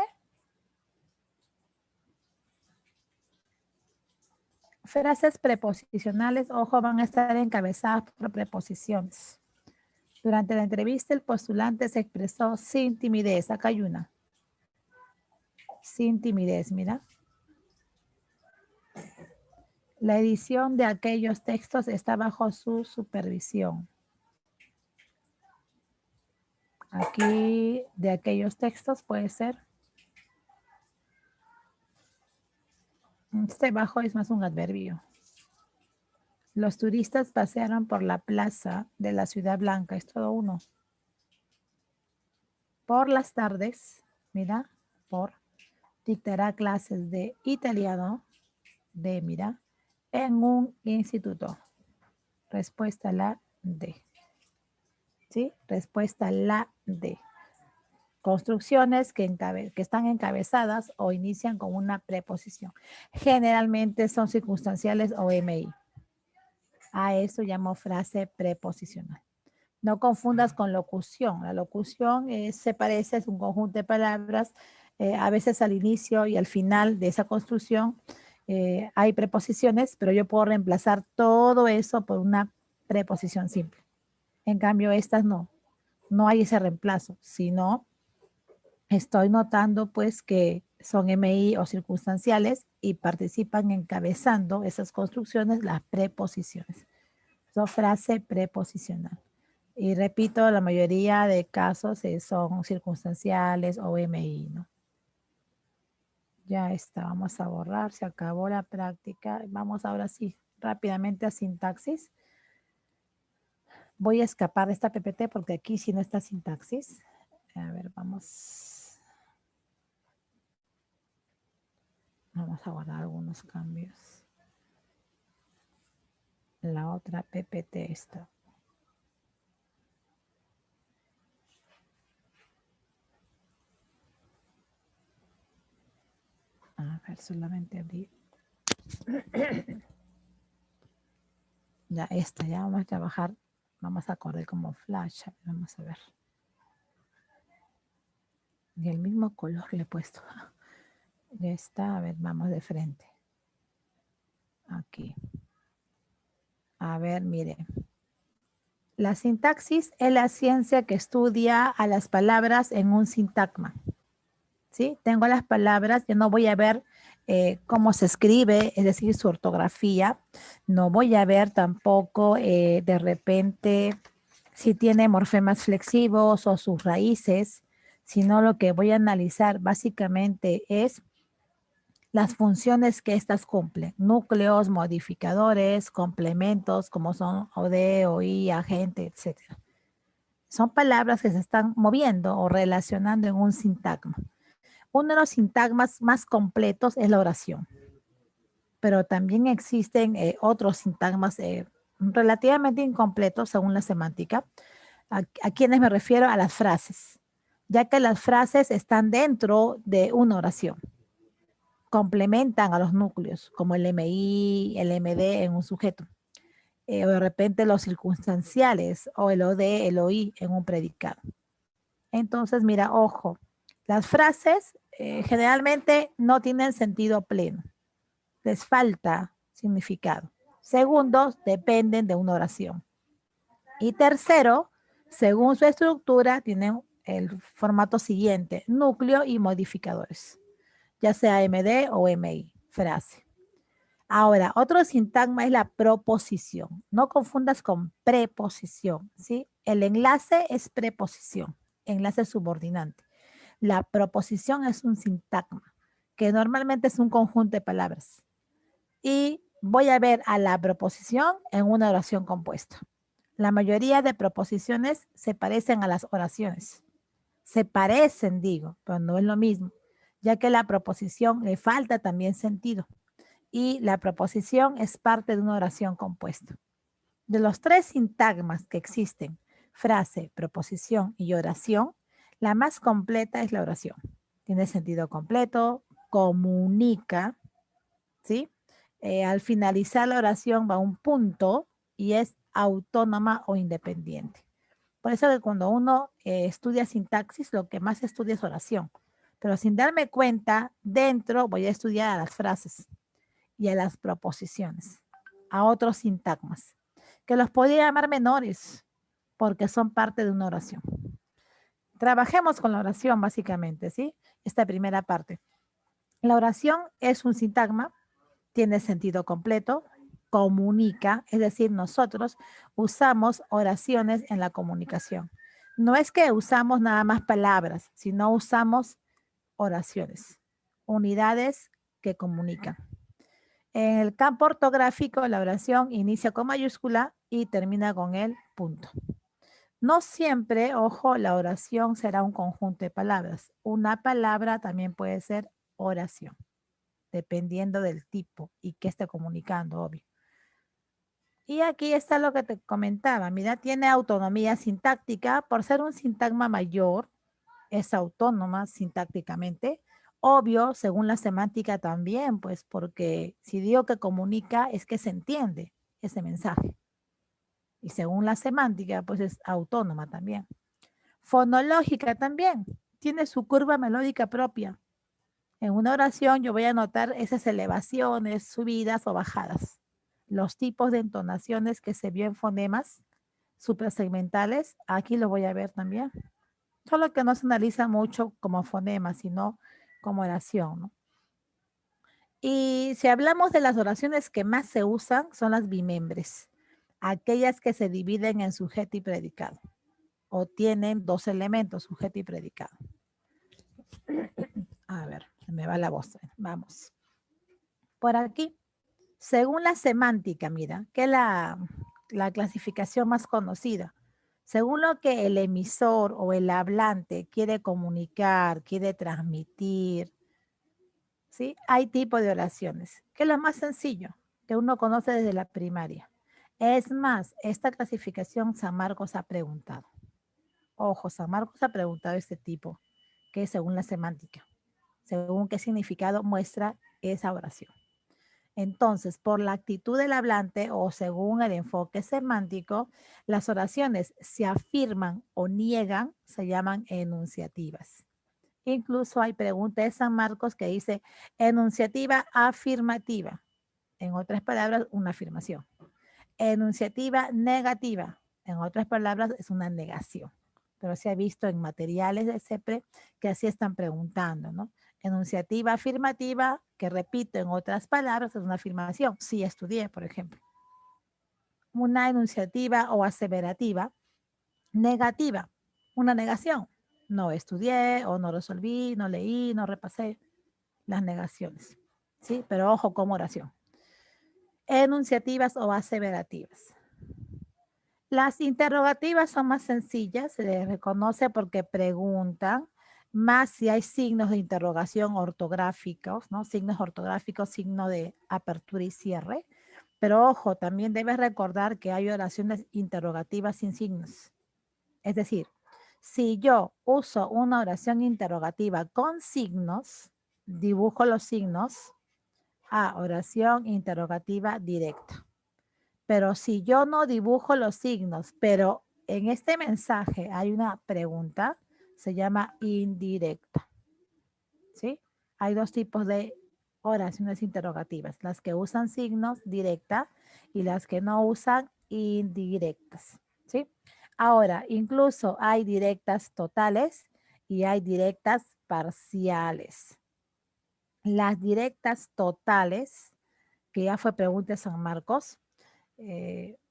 Frases preposicionales, ojo, van a estar encabezadas por preposiciones. Durante la entrevista, el postulante se expresó sin timidez. Acá hay una. Sin timidez, mira. La edición de aquellos textos está bajo su supervisión. Aquí, de aquellos textos puede ser. Este bajo es más un adverbio. Los turistas pasearon por la plaza de la Ciudad Blanca. Es todo uno. Por las tardes, mira, dictará clases de italiano, mira, en un instituto. Respuesta la D. ¿Sí? Respuesta la D. Construcciones que están encabezadas o inician con una preposición. Generalmente son circunstanciales o MI. A eso llamo frase preposicional. No confundas con locución. La locución se parece, es un conjunto de palabras. A veces al inicio y al final de esa construcción hay preposiciones, pero yo puedo reemplazar todo eso por una preposición simple. En cambio, estas no. No hay ese reemplazo, sino estoy notando pues que son MI o circunstanciales y participan encabezando esas construcciones las preposiciones. Son frase preposicional. Y repito, la mayoría de casos son circunstanciales o MI, ¿no? Ya está, vamos a borrar, se acabó la práctica. Vamos ahora sí, rápidamente a sintaxis. Voy a escapar de esta PPT porque aquí sí no está sintaxis. A ver, vamos. Vamos a guardar algunos cambios. La otra PPT está. A ver, solamente abrir. Ya esta, ya vamos a trabajar. Vamos a correr como flash. Vamos a ver. Y el mismo color le he puesto. Ya está, a ver, vamos de frente. Aquí. A ver, mire. La sintaxis es la ciencia que estudia a las palabras en un sintagma. ¿Sí? Tengo las palabras, yo no voy a ver cómo se escribe, es decir, su ortografía. No voy a ver tampoco de repente si tiene morfemas flexivos o sus raíces, sino lo que voy a analizar básicamente es las funciones que éstas cumplen, núcleos, modificadores, complementos, como son OD, OI, agente, etc. Son palabras que se están moviendo o relacionando en un sintagma. Uno de los sintagmas más completos es la oración, pero también existen otros sintagmas relativamente incompletos según la semántica. ¿A quiénes me refiero? A las frases, ya que las frases están dentro de una oración. Complementan a los núcleos, como el MI, el MD en un sujeto. O de repente los circunstanciales, o el OD, el OI en un predicado. Entonces, mira, ojo, las frases generalmente no tienen sentido pleno. Les falta significado. Segundo, dependen de una oración. Y tercero, según su estructura, tienen el formato siguiente, núcleo y modificadores, ya sea MD o MI, frase. Ahora, otro sintagma es la proposición. No confundas con preposición, ¿sí? El enlace es preposición, enlace subordinante. La proposición es un sintagma, que normalmente es un conjunto de palabras. Y voy a ver a la proposición en una oración compuesta. La mayoría de proposiciones se parecen a las oraciones. Se parecen, digo, pero no es lo mismo, ya que la proposición le falta también sentido. Y la proposición es parte de una oración compuesta. De los tres sintagmas que existen, frase, proposición y oración, la más completa es la oración. Tiene sentido completo, comunica, ¿sí? Al finalizar la oración va a un punto y es autónoma o independiente. Por eso que cuando uno estudia sintaxis, lo que más estudia es oración. Pero sin darme cuenta, dentro voy a estudiar a las frases y a las proposiciones, a otros sintagmas, que los podría llamar menores, porque son parte de una oración. Trabajemos con la oración, básicamente, ¿sí? Esta primera parte. La oración es un sintagma, tiene sentido completo, comunica, es decir, nosotros usamos oraciones en la comunicación. No es que usamos nada más palabras, sino usamos oraciones, unidades que comunican. En el campo ortográfico, la oración inicia con mayúscula y termina con el punto. No siempre, ojo, la oración será un conjunto de palabras. Una palabra también puede ser oración, dependiendo del tipo y qué esté comunicando, obvio. Y aquí está lo que te comentaba. Mira, tiene autonomía sintáctica. Por ser un sintagma mayor, es autónoma sintácticamente. Obvio, según la semántica también, pues porque si digo que comunica es que se entiende ese mensaje. Y según la semántica, pues es autónoma también. Fonológica también. Tiene su curva melódica propia. En una oración yo voy a notar esas elevaciones, subidas o bajadas. Los tipos de entonaciones que se vio en fonemas suprasegmentales, aquí lo voy a ver también. Solo que no se analiza mucho como fonema, sino como oración, ¿no? Y si hablamos de las oraciones que más se usan, son las bimembres, aquellas que se dividen en sujeto y predicado, o tienen dos elementos, sujeto y predicado. A ver, se me va la voz. Vamos. Por aquí, según la semántica, mira, que es la clasificación más conocida. Según lo que el emisor o el hablante quiere comunicar, quiere transmitir, ¿sí? Hay tipo de oraciones, que es lo más sencillo, que uno conoce desde la primaria. Es más, esta clasificación San Marcos ha preguntado. Ojo, San Marcos ha preguntado este tipo, que es según la semántica, según qué significado muestra esa oración. Entonces, por la actitud del hablante o según el enfoque semántico, las oraciones se afirman o niegan, se llaman enunciativas. Incluso hay preguntas de San Marcos que dice enunciativa afirmativa. En otras palabras, una afirmación. Enunciativa negativa. En otras palabras, es una negación. Pero se ha visto en materiales de CEPRE que así están preguntando, ¿no? Enunciativa afirmativa, que repito, en otras palabras, es una afirmación. Sí estudié, por ejemplo. Una enunciativa o aseverativa negativa, una negación. No estudié o no resolví, no leí, no repasé. Las negaciones, ¿sí? Pero ojo como oración. Enunciativas o aseverativas. Las interrogativas son más sencillas, se les reconoce porque preguntan, más si hay signos de interrogación ortográficos, ¿no? Signos ortográficos, signo de apertura y cierre. Pero ojo, también debes recordar que hay oraciones interrogativas sin signos. Es decir, si yo uso una oración interrogativa con signos, dibujo los signos a oración interrogativa directa. Pero si yo no dibujo los signos, pero en este mensaje hay una pregunta, se llama indirecta. ¿Sí? Hay dos tipos de oraciones interrogativas, las que usan signos directa y las que no usan indirectas. ¿Sí? Ahora, incluso hay directas totales y hay directas parciales. Las directas totales, que ya fue pregunta de San Marcos,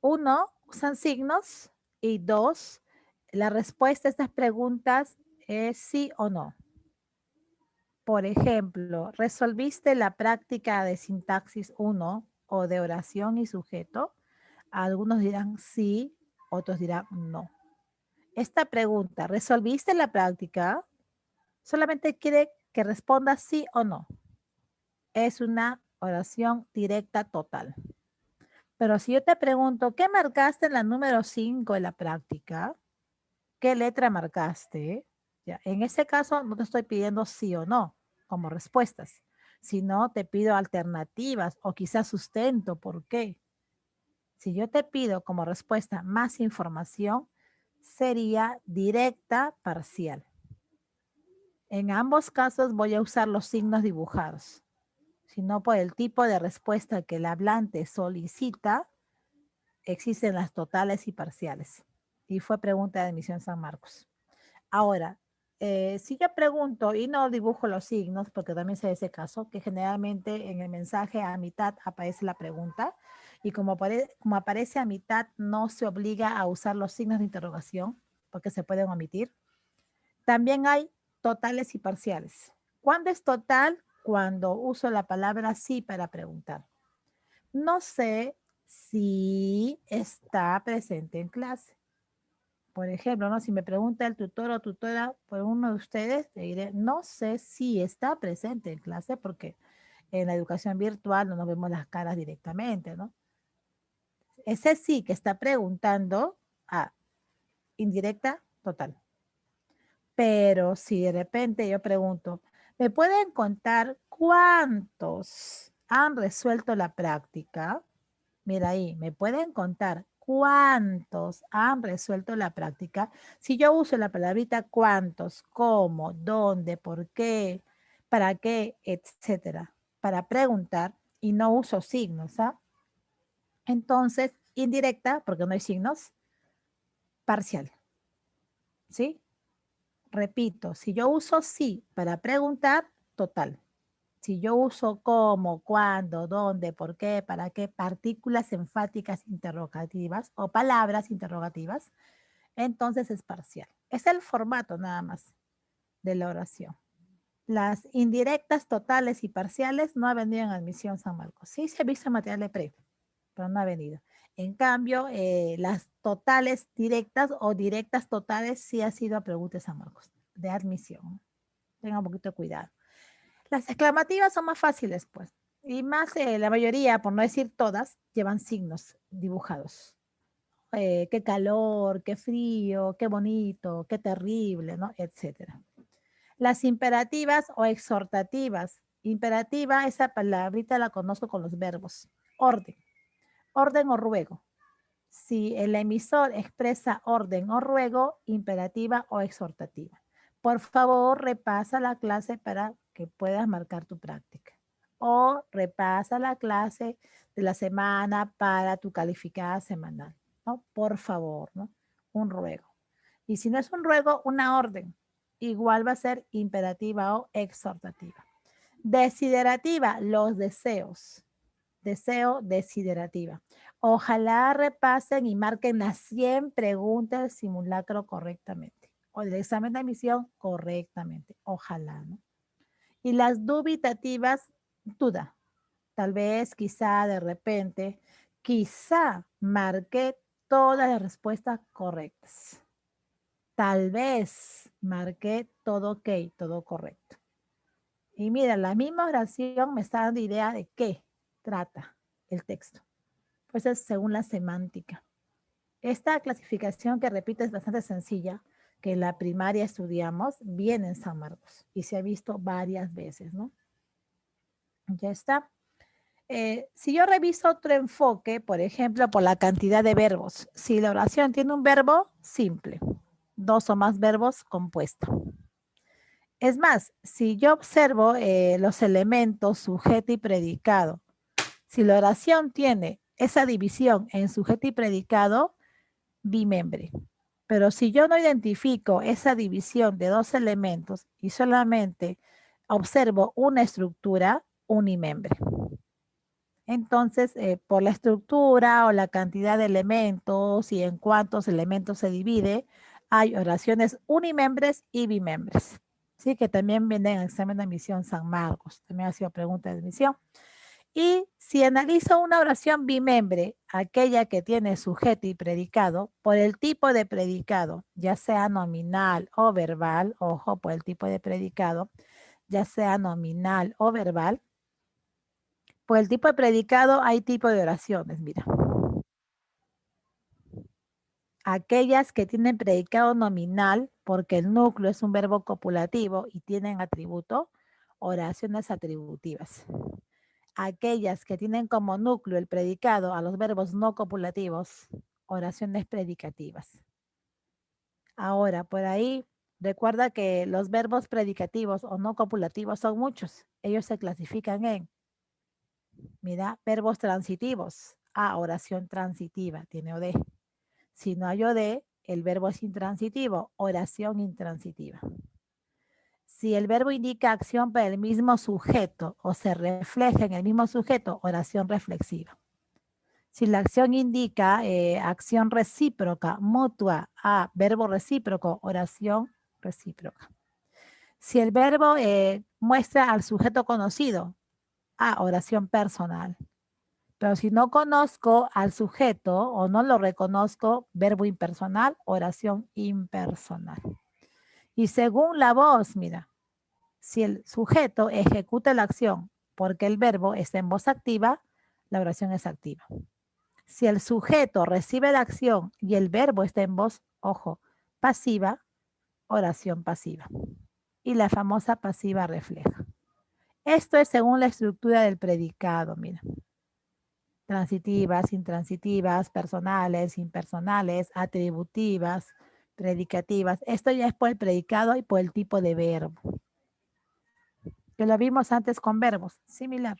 uno, usan signos y dos, la respuesta a estas preguntas es sí o no. Por ejemplo, ¿resolviste la práctica de sintaxis 1 o de oración y sujeto? Algunos dirán sí, otros dirán no. Esta pregunta, ¿resolviste la práctica? Solamente quiere que responda sí o no. Es una oración directa total. Pero si yo te pregunto, ¿qué marcaste en la número 5 de la práctica? ¿Qué letra marcaste? Ya, en ese caso no te estoy pidiendo sí o no. como respuestas, sino te pido alternativas o quizás sustento. ¿Por qué? Si yo te pido como respuesta más información, sería directa parcial. En ambos casos voy a usar los signos dibujados, sino por el tipo de respuesta que el hablante solicita, existen las totales y parciales. Y fue pregunta de admisión San Marcos. Ahora, si yo pregunto y no dibujo los signos, porque también sé ese caso, que generalmente en el mensaje a mitad aparece la pregunta, y como aparece a mitad, no se obliga a usar los signos de interrogación, porque se pueden omitir. También hay totales y parciales. ¿Cuándo es total? Cuando uso la palabra sí para preguntar. No sé si está presente en clase. Por ejemplo, ¿no? Si me pregunta el tutor o tutora por uno de ustedes, le diré, no sé si está presente en clase porque en la educación virtual no nos vemos las caras directamente, ¿no? Ese sí que está preguntando a indirecta, total. Pero si de repente yo pregunto, ¿me pueden contar cuántos han resuelto la práctica? Mira ahí, ¿me pueden contar cuántos han resuelto la práctica? Si yo uso la palabrita cuántos, cómo, dónde, por qué, para qué, etcétera, para preguntar y no uso signos, ¿ah? Entonces, indirecta, porque no hay signos, parcial, ¿sí? Repito, si yo uso sí para preguntar, total. Si yo uso cómo, cuándo, dónde, por qué, para qué, partículas enfáticas interrogativas o palabras interrogativas, entonces es parcial. Es el formato nada más de la oración. Las indirectas, totales y parciales no han venido en admisión San Marcos. Sí se ha visto en material de pre, pero no ha venido. En cambio, las totales directas o directas totales sí ha sido a preguntas San Marcos de admisión. Tengan un poquito de cuidado. Las exclamativas son más fáciles, pues. Y más, la mayoría, por no decir todas, llevan signos dibujados. Qué calor, qué frío, qué bonito, qué terrible, ¿no? Etcétera. Las imperativas o exhortativas. Imperativa, esa palabrita la conozco con los verbos. Orden. Orden o ruego. Si el emisor expresa orden o ruego, imperativa o exhortativa. Por favor, repasa la clase para que puedas marcar tu práctica. O repasa la clase de la semana para tu calificada semanal, ¿no? Por favor, ¿no? Un ruego. Y si no es un ruego, una orden. Igual va a ser imperativa o exhortativa. Desiderativa, los deseos. Deseo, desiderativa. Ojalá repasen y marquen las 100 preguntas del simulacro correctamente. O del examen de admisión correctamente. Ojalá, ¿no? Y las dubitativas, duda. Tal vez, quizá, de repente, quizá marqué todas las respuestas correctas. Tal vez marqué todo ok, todo correcto. Y mira, la misma oración me está dando idea de qué trata el texto. Pues es según la semántica. Esta clasificación que repito es bastante sencilla, que en la primaria estudiamos, viene en San Marcos y se ha visto varias veces, ¿no? Ya está. Si yo reviso otro enfoque, por ejemplo, por la cantidad de verbos, si la oración tiene un verbo, simple, dos o más verbos, compuesto. Es más, si yo observo los elementos sujeto y predicado, si la oración tiene esa división en sujeto y predicado, bimembre. Pero si yo no identifico esa división de dos elementos y solamente observo una estructura, unimembre. Entonces, por la estructura o la cantidad de elementos y en cuántos elementos se divide, hay oraciones unimembres y bimembres. Sí, que también vienen en el examen de admisión San Marcos. También ha sido pregunta de admisión. Y si analizo una oración bimembre, aquella que tiene sujeto y predicado, por el tipo de predicado, ya sea nominal o verbal, ojo, por el tipo de predicado, ya sea nominal o verbal, por el tipo de predicado hay tipo de oraciones, mira. Aquellas que tienen predicado nominal, porque el núcleo es un verbo copulativo y tienen atributo, oraciones atributivas. Aquellas que tienen como núcleo el predicado a los verbos no copulativos, oraciones predicativas. Ahora, por ahí, recuerda que los verbos predicativos o no copulativos son muchos. Ellos se clasifican en, mira, verbos transitivos. Oración transitiva, tiene OD. Si no hay OD, el verbo es intransitivo, oración intransitiva. Si el verbo indica acción para el mismo sujeto o se refleja en el mismo sujeto, oración reflexiva. Si la acción indica acción recíproca, mutua, a verbo recíproco, oración recíproca. Si el verbo muestra al sujeto conocido, oración personal. Pero si no conozco al sujeto o no lo reconozco, verbo impersonal, oración impersonal. Y según la voz, mira, si el sujeto ejecuta la acción porque el verbo está en voz activa, la oración es activa. Si el sujeto recibe la acción y el verbo está en voz, ojo, pasiva, oración pasiva. Y la famosa pasiva refleja. Esto es según la estructura del predicado, mira. Transitivas, intransitivas, personales, impersonales, atributivas, predicativas. Esto ya es por el predicado y por el tipo de verbo. Que lo vimos antes con verbos, similar.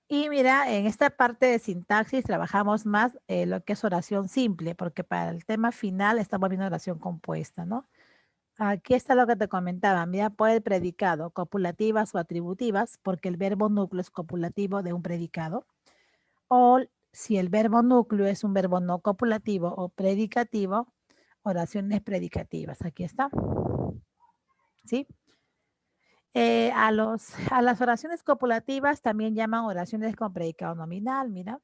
Y mira, en esta parte de sintaxis trabajamos más lo que es oración simple, porque para el tema final estamos viendo oración compuesta, ¿no? Aquí está lo que te comentaba, mira, por el predicado, copulativas o atributivas, porque el verbo núcleo es copulativo de un predicado. O si el verbo núcleo es un verbo no copulativo o predicativo, oraciones predicativas. Aquí está. ¿Sí? A las oraciones copulativas también llaman oraciones con predicado nominal, mira.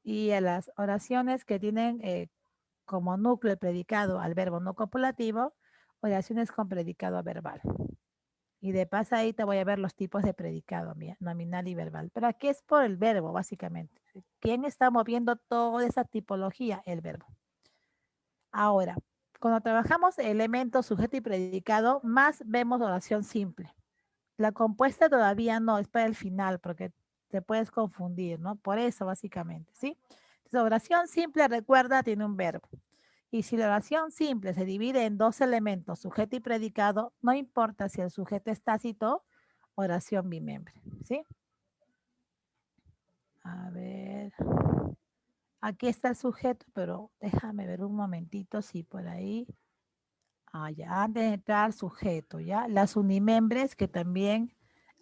Y a las oraciones que tienen como núcleo el predicado al verbo no copulativo, oraciones con predicado verbal. Y de paso ahí te voy a ver los tipos de predicado, mira, nominal y verbal. Pero aquí es por el verbo, básicamente. ¿Quién está moviendo toda esa tipología? El verbo. Ahora, cuando trabajamos elementos, sujeto y predicado, más vemos oración simple. La compuesta todavía no, es para el final, porque te puedes confundir, ¿no? Por eso, básicamente, ¿sí? Entonces, oración simple, recuerda, tiene un verbo. Y si la oración simple se divide en dos elementos, sujeto y predicado, no importa si el sujeto es tácito, oración bimembre, ¿sí? A ver. Aquí está el sujeto, pero déjame ver un momentito si por ahí. Ya, antes de entrar al sujeto, ¿ya? Las unimembres, que también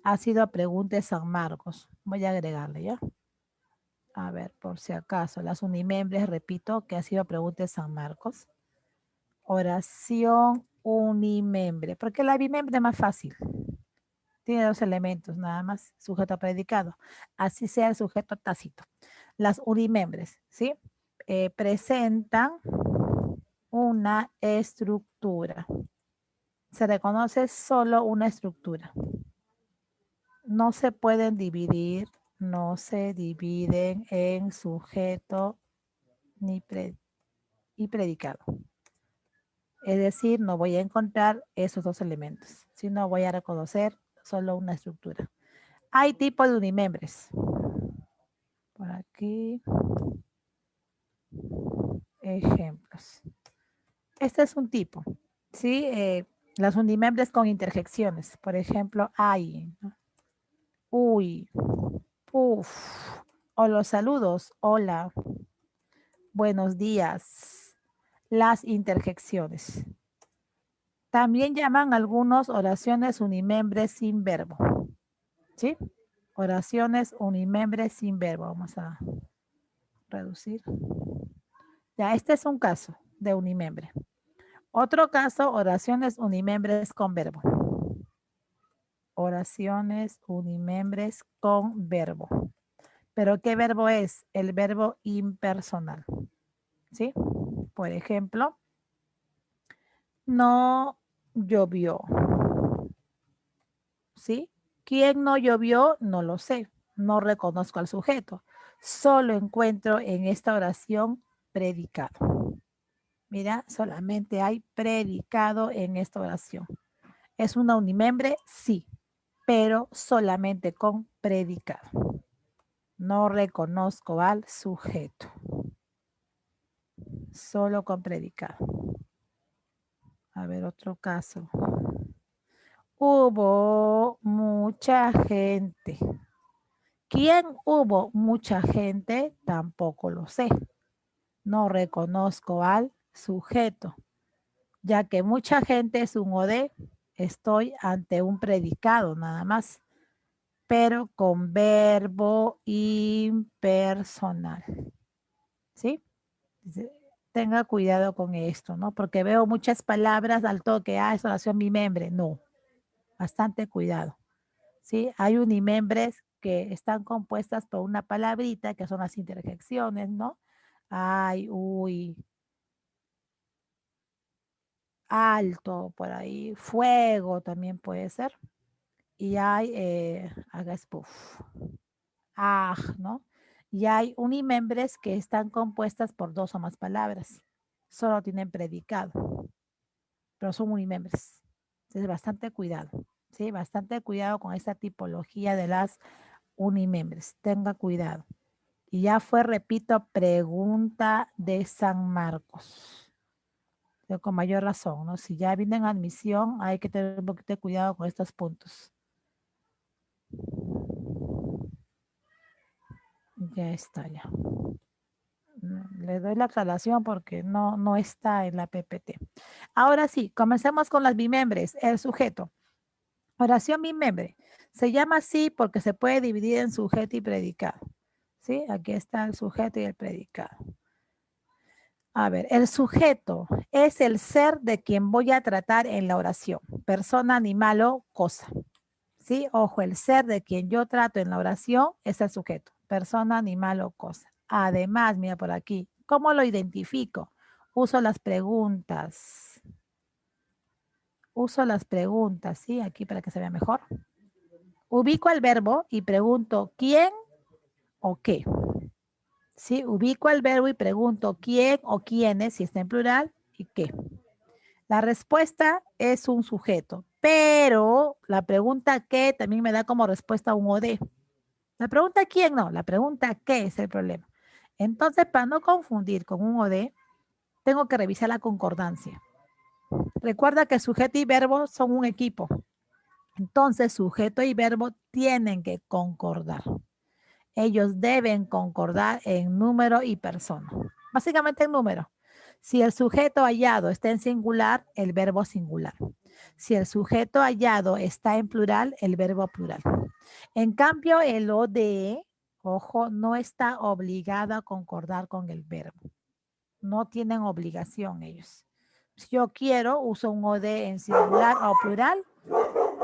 ha sido pregunta de San Marcos. Voy a agregarle, ¿ya? A ver, por si acaso. Las unimembres, repito, que ha sido pregunta de San Marcos. Oración unimembre. Porque la bimembre es más fácil. Tiene dos elementos, nada más, sujeto predicado. Así sea el sujeto tácito. Las unimembres, ¿sí? Presentan una estructura. Se reconoce solo una estructura. No se pueden dividir, no se dividen en sujeto y predicado. Es decir, no voy a encontrar esos dos elementos, sino voy a reconocer solo una estructura. Hay tipos de unimembres. Por aquí. Ejemplos. Este es un tipo, ¿sí? Las unimembres con interjecciones. Por ejemplo, ay, ¿no? Uy, puf, o los saludos, hola, buenos días, las interjecciones. También llaman algunos oraciones unimembres sin verbo, ¿sí? Oraciones unimembres sin verbo. Vamos a reducir. Ya, este es un caso de unimembre. Otro caso, oraciones unimembres con verbo. Oraciones unimembres con verbo. ¿Pero qué verbo es? El verbo impersonal. ¿Sí? Por ejemplo, no llovió. ¿Sí? ¿Quién no llovió? No lo sé. No reconozco al sujeto. Solo encuentro en esta oración predicado. Mira, solamente hay predicado en esta oración. ¿Es una unimembre? Sí, pero solamente con predicado. No reconozco al sujeto. Solo con predicado. A ver, otro caso. Hubo mucha gente. ¿Quién hubo mucha gente? Tampoco lo sé. No reconozco al sujeto. Ya que mucha gente es un OD, estoy ante un predicado nada más, pero con verbo impersonal. ¿Sí? Tenga cuidado con esto, ¿no? Porque veo muchas palabras al toque, es oración bimembre. No, bastante cuidado. ¿Sí? Hay unimembres que están compuestas por una palabrita, que son las interjecciones, ¿no? Ay, uy, alto, por ahí, fuego también puede ser. Y hay agaspuf, ¿no? Y hay unimembres que están compuestas por dos o más palabras. Solo tienen predicado, pero son unimembres. Entonces, bastante cuidado, ¿sí? Bastante cuidado con esta tipología de las unimembres. Tenga cuidado. Y ya fue, repito, pregunta de San Marcos. Pero con mayor razón, ¿no? Si ya viene en admisión, hay que tener un poquito de cuidado con estos puntos. Ya está, ya. Le doy la aclaración porque no está en la PPT. Ahora sí, comencemos con las bimembres. El sujeto. Oración bimembre. Se llama así porque se puede dividir en sujeto y predicado. ¿Sí? Aquí está el sujeto y el predicado. A ver, el sujeto es el ser de quien voy a tratar en la oración. Persona, animal o cosa. ¿Sí? Ojo, el ser de quien yo trato en la oración es el sujeto. Persona, animal o cosa. Además, mira por aquí, ¿cómo lo identifico? Uso las preguntas. Uso las preguntas, ¿sí? Aquí para que se vea mejor. Ubico el verbo y pregunto ¿quién o qué? ¿Sí? Ubico el verbo y pregunto quién o quiénes, si está en plural, y qué. La respuesta es un sujeto, pero la pregunta qué también me da como respuesta un OD. La pregunta quién no, la pregunta qué es el problema. Entonces, para no confundir con un OD, tengo que revisar la concordancia. Recuerda que sujeto y verbo son un equipo. Entonces, sujeto y verbo tienen que concordar. Ellos deben concordar en número y persona. Básicamente en número. Si el sujeto hallado está en singular, el verbo singular. Si el sujeto hallado está en plural, el verbo plural. En cambio, el ODE, ojo, no está obligado a concordar con el verbo. No tienen obligación ellos. Si yo quiero, uso un ODE en singular o plural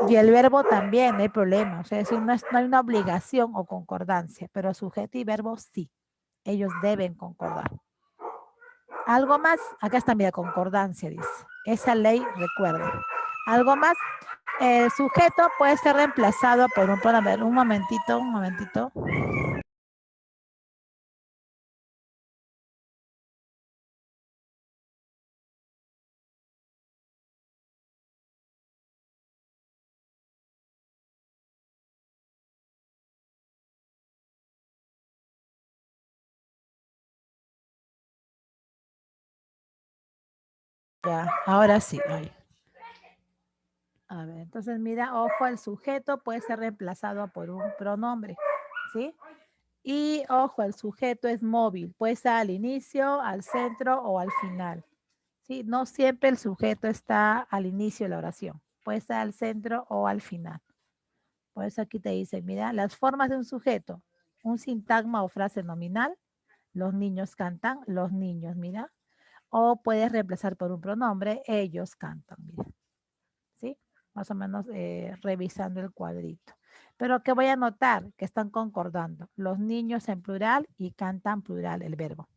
y el verbo también, no hay problema. O sea, no hay una obligación o concordancia, pero sujeto y verbo sí. Ellos deben concordar. Algo más, acá está, mira, concordancia, dice. Esa ley, recuerda. Algo más, el sujeto puede ser reemplazado por a ver, un momentito. Ya, ahora sí. Ay. A ver, entonces mira, ojo, el sujeto puede ser reemplazado por un pronombre, ¿sí? Y ojo, el sujeto es móvil, puede ser al inicio, al centro o al final. ¿Sí? No siempre el sujeto está al inicio de la oración, puede estar al centro o al final. Por eso aquí te dice, mira, las formas de un sujeto, un sintagma o frase nominal, los niños cantan, los niños, mira, o puedes reemplazar por un pronombre, ellos cantan, mira. ¿Sí? Más o menos revisando el cuadrito. Pero que voy a notar que están concordando. Los niños en plural y cantan plural el verbo.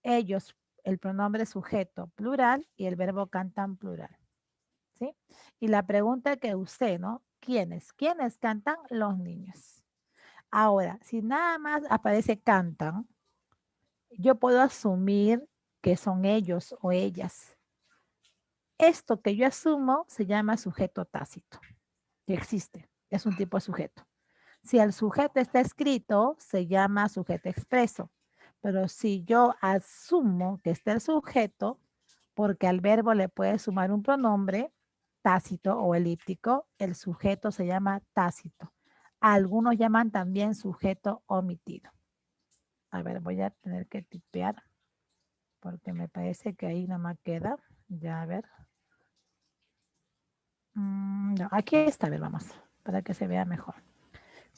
Ellos, el pronombre sujeto plural y el verbo cantan plural. ¿Sí? Y la pregunta que usé, ¿no? ¿Quiénes? ¿Quiénes cantan? Los niños. Ahora, si nada más aparece cantan, yo puedo asumir que son ellos o ellas. Esto que yo asumo se llama sujeto tácito, que existe, es un tipo de sujeto. Si el sujeto está escrito, se llama sujeto expreso. Pero si yo asumo que está el sujeto, porque al verbo le puede sumar un pronombre tácito o elíptico, el sujeto se llama tácito. Algunos llaman también sujeto omitido. A ver, voy a tener que tipear porque me parece que ahí nomás queda. Ya, a ver. No, aquí está, a ver, vamos, para que se vea mejor.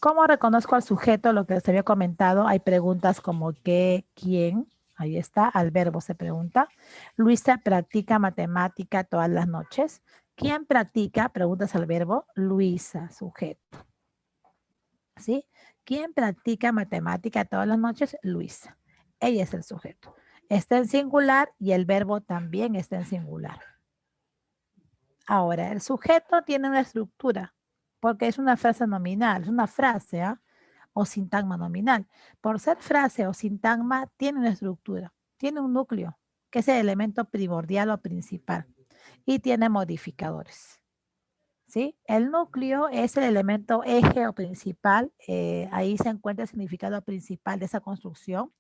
¿Cómo reconozco al sujeto? Lo que les había comentado, hay preguntas como qué, quién, ahí está, al verbo se pregunta. Luisa practica matemática todas las noches. ¿Quién practica? Preguntas al verbo, Luisa, sujeto. ¿Sí? ¿Quién practica matemática todas las noches? Luisa. Ella es el sujeto. Está en singular y el verbo también está en singular. Ahora, el sujeto tiene una estructura, porque es una frase nominal, es una frase, ¿ah? O sintagma nominal. Por ser frase o sintagma, tiene una estructura, tiene un núcleo, que es el elemento primordial o principal, y tiene modificadores. ¿Sí? El núcleo es el elemento eje o principal, ahí se encuentra el significado principal de esa construcción.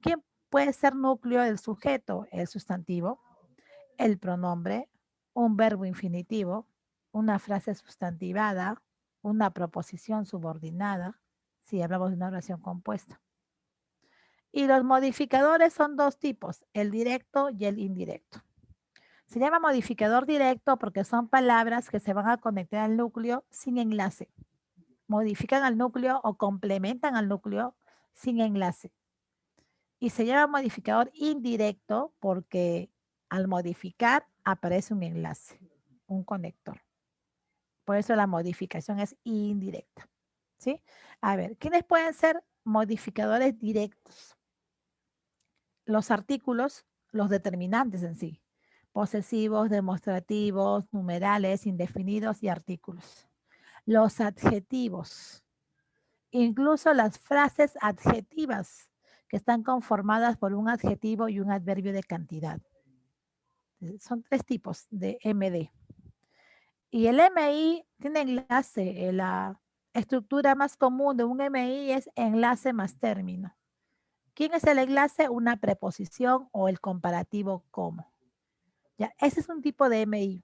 ¿Quién puede ser núcleo del sujeto? El sustantivo, el pronombre, un verbo infinitivo, una frase sustantivada, una proposición subordinada, si hablamos de una oración compuesta. Y los modificadores son dos tipos, el directo y el indirecto. Se llama modificador directo porque son palabras que se van a conectar al núcleo sin enlace. Modifican al núcleo o complementan al núcleo sin enlace. Y se llama modificador indirecto porque al modificar aparece un enlace, un conector. Por eso la modificación es indirecta. ¿Sí? A ver, ¿quiénes pueden ser modificadores directos? Los artículos, los determinantes en sí. Posesivos, demostrativos, numerales, indefinidos y artículos. Los adjetivos. Incluso las frases adjetivas que están conformadas por un adjetivo y un adverbio de cantidad. Son tres tipos de MD. Y el MI tiene enlace. La estructura más común de un MI es enlace más término. ¿Quién es el enlace? Una preposición o el comparativo como. Ya, ese es un tipo de MI.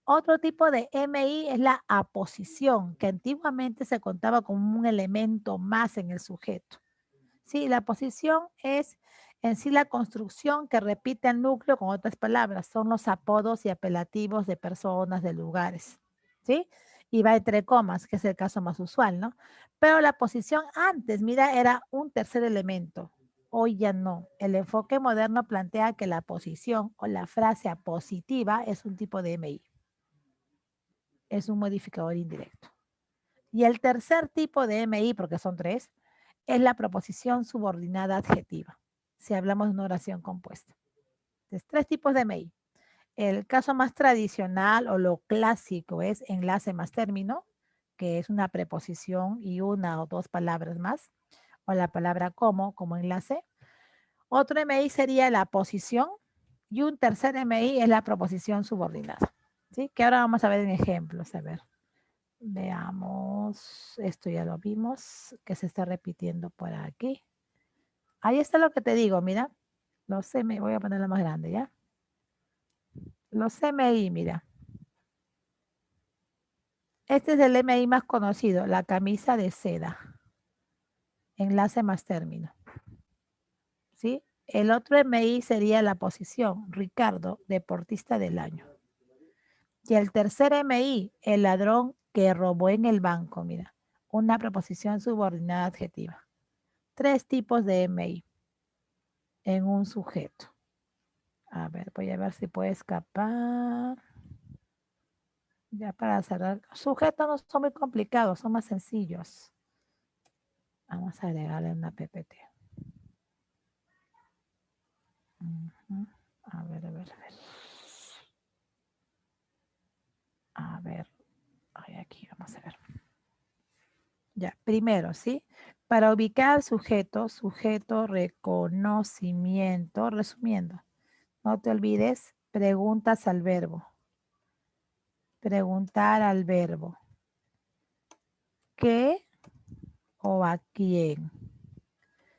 Otro tipo de MI es la aposición, que antiguamente se contaba como un elemento más en el sujeto. Sí, la posición es en sí la construcción que repite el núcleo con otras palabras. Son los apodos y apelativos de personas, de lugares. ¿Sí? Y va entre comas, que es el caso más usual, ¿no? Pero la posición antes, mira, era un tercer elemento. Hoy ya no. El enfoque moderno plantea que la posición o la frase apositiva es un tipo de MI. Es un modificador indirecto. Y el tercer tipo de MI, porque son tres, es la proposición subordinada adjetiva, si hablamos de una oración compuesta. Entonces, tres tipos de MI. El caso más tradicional o lo clásico es enlace más término, que es una preposición y una o dos palabras más, o la palabra como enlace. Otro MI sería la posición y un tercer MI es la proposición subordinada. ¿Sí? Que ahora vamos a ver en ejemplos. A ver. Veamos, esto ya lo vimos, que se está repitiendo por aquí. Ahí está lo que te digo, mira. Los CMI, voy a ponerlo más grande, ¿ya? Los CMI, mira. Este es el MI más conocido, la camisa de seda. Enlace más término. ¿Sí? El otro MI sería la posición, Ricardo, deportista del año. Y el tercer MI, el ladrón que robó en el banco, mira. Una preposición subordinada adjetiva. Tres tipos de MI en un sujeto. A ver, voy a ver si puede escapar. Ya para cerrar. Sujetos no son muy complicados, son más sencillos. Vamos a agregarle una PPT. A ver, a ver, a ver. A ver. Ay, aquí vamos a ver. Ya, primero, ¿sí? Para ubicar sujeto, sujeto, reconocimiento, resumiendo. No te olvides, preguntas al verbo. Preguntar al verbo. ¿Qué o a quién?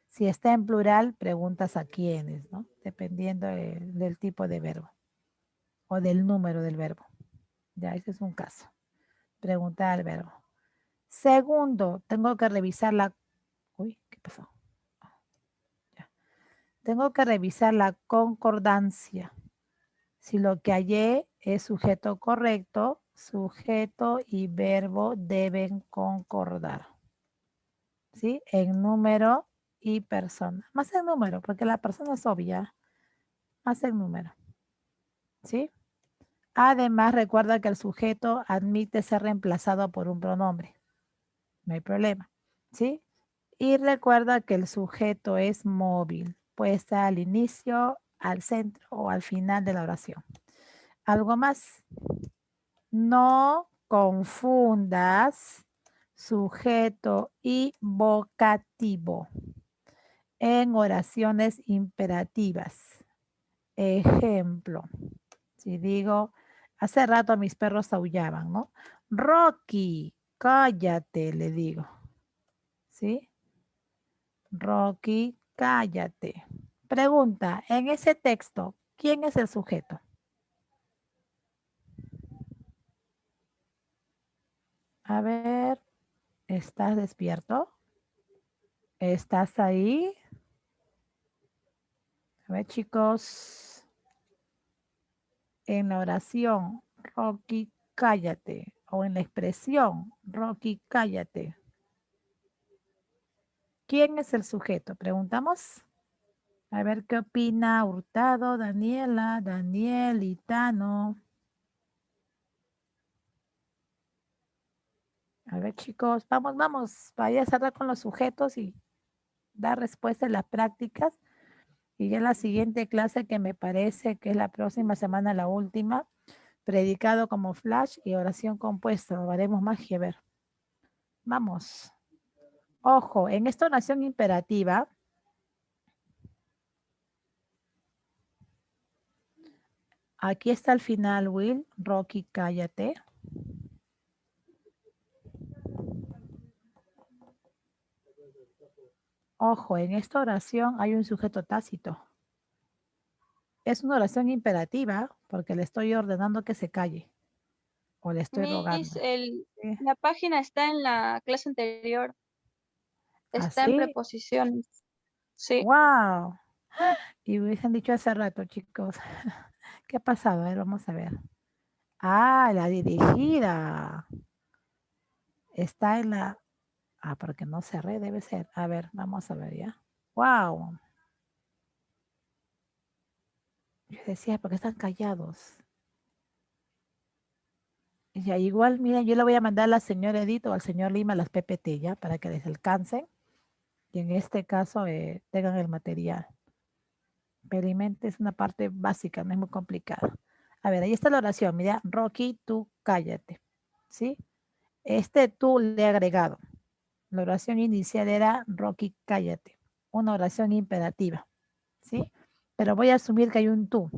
Si está en plural, preguntas a quiénes, ¿no? Dependiendo del tipo de verbo o del número del verbo. Ya, ese es un caso. Preguntar al verbo. Segundo, tengo que revisar la... Uy, ¿qué pasó? Ya. Tengo que revisar la concordancia. Si lo que hallé es sujeto correcto, sujeto y verbo deben concordar. ¿Sí? En número y persona. Más en número, porque la persona es obvia. Más en número. ¿Sí? Además, recuerda que el sujeto admite ser reemplazado por un pronombre. No hay problema. ¿Sí? Y recuerda que el sujeto es móvil. Puede estar al inicio, al centro o al final de la oración. ¿Algo más? No confundas sujeto y vocativo en oraciones imperativas. Ejemplo, si digo, hace rato mis perros aullaban, ¿no? Rocky, cállate, le digo. ¿Sí? Rocky, cállate. Pregunta, en ese texto, ¿quién es el sujeto? A ver, ¿estás despierto? ¿Estás ahí? A ver, chicos, en la oración, Rocky, cállate. O en la expresión, Rocky, cállate. ¿Quién es el sujeto? Preguntamos. A ver qué opina Hurtado, Daniela, Daniel, Itano. A ver, chicos, vamos, vamos. Vaya a cerrar con los sujetos y dar respuesta en las prácticas. Y ya en la siguiente clase, que me parece que es la próxima semana, la última, predicado como flash y oración compuesta. Lo haremos magia, a ver. Vamos. Ojo, en esta oración imperativa, aquí está al final, Will. Rocky, cállate. Ojo, en esta oración hay un sujeto tácito. Es una oración imperativa porque le estoy ordenando que se calle o le estoy Miss, rogando. ¿Sí? la página está en la clase anterior. Está en ¿Así? preposiciones. Sí. ¡Wow! Y hubiesen dicho hace rato, chicos. ¿Qué ha pasado? A ver, vamos a ver. Ah, la dirigida. Está en la... Ah, porque no cerré, debe ser. A ver, vamos a ver ya. ¡Wow! Yo decía, ¿por qué están callados? Ya, igual, miren, yo le voy a mandar a la señora Edith o al señor Lima las PPT ya para que les alcancen y en este caso tengan el material. Perimente es una parte básica, no es muy complicada. A ver, ahí está la oración. Mira, Rocky, tú cállate. ¿Sí? Este tú le he agregado. La oración inicial era Rocky, cállate. Una oración imperativa. ¿Sí? Pero voy a asumir que hay un tú.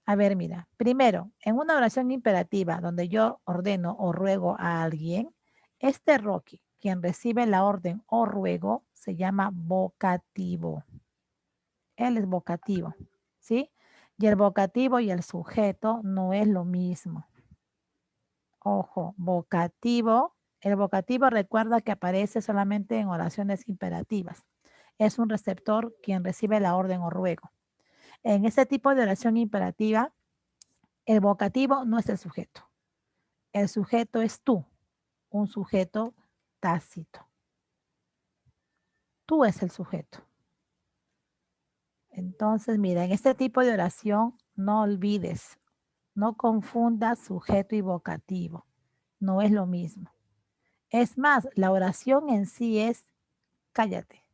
A ver, mira. Primero, en una oración imperativa donde yo ordeno o ruego a alguien, este Rocky, quien recibe la orden o ruego, se llama vocativo. Él es vocativo, ¿sí? Y el vocativo y el sujeto no es lo mismo. Ojo, vocativo. El vocativo recuerda que aparece solamente en oraciones imperativas. Es un receptor quien recibe la orden o ruego. En este tipo de oración imperativa, el vocativo no es el sujeto. El sujeto es tú, un sujeto tácito. Tú es el sujeto. Entonces, mira, en este tipo de oración no olvides, no confundas sujeto y vocativo. No es lo mismo. Es más, la oración en sí es cállate.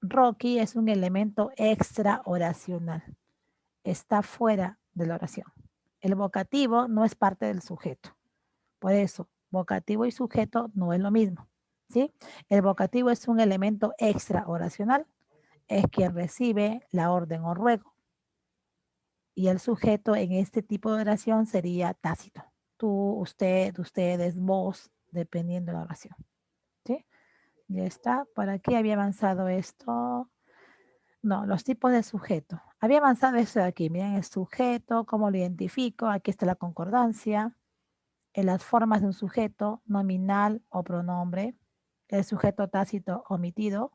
Rocky es un elemento extra oracional. Está fuera de la oración. El vocativo no es parte del sujeto. Por eso, vocativo y sujeto no es lo mismo. ¿sí? El vocativo es un elemento extra oracional. Es quien recibe la orden o ruego. Y el sujeto en este tipo de oración sería tácito. Tú, usted, ustedes, vos, dependiendo de la oración. ¿Sí? Ya está. Por aquí había avanzado esto. No, los tipos de sujeto. Había avanzado esto de aquí. Miren, el sujeto, cómo lo identifico. Aquí está la concordancia. En las formas de un sujeto, nominal o pronombre. El sujeto tácito omitido.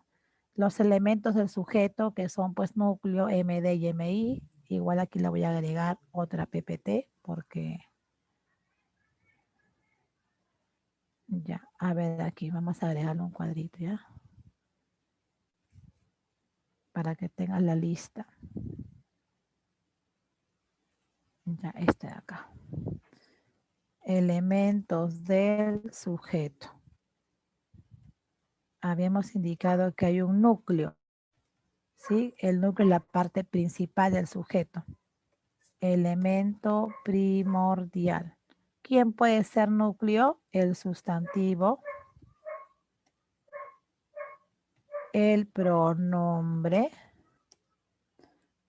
Los elementos del sujeto que son pues núcleo, MD y MI. Igual aquí le voy a agregar otra PPT porque ya, a ver aquí, vamos a agregarle un cuadrito ya. Para que tengan la lista. Ya, este de acá. Elementos del sujeto. Habíamos indicado que hay un núcleo. ¿Sí? El núcleo es la parte principal del sujeto. Elemento primordial. ¿Quién puede ser núcleo? El sustantivo, el pronombre,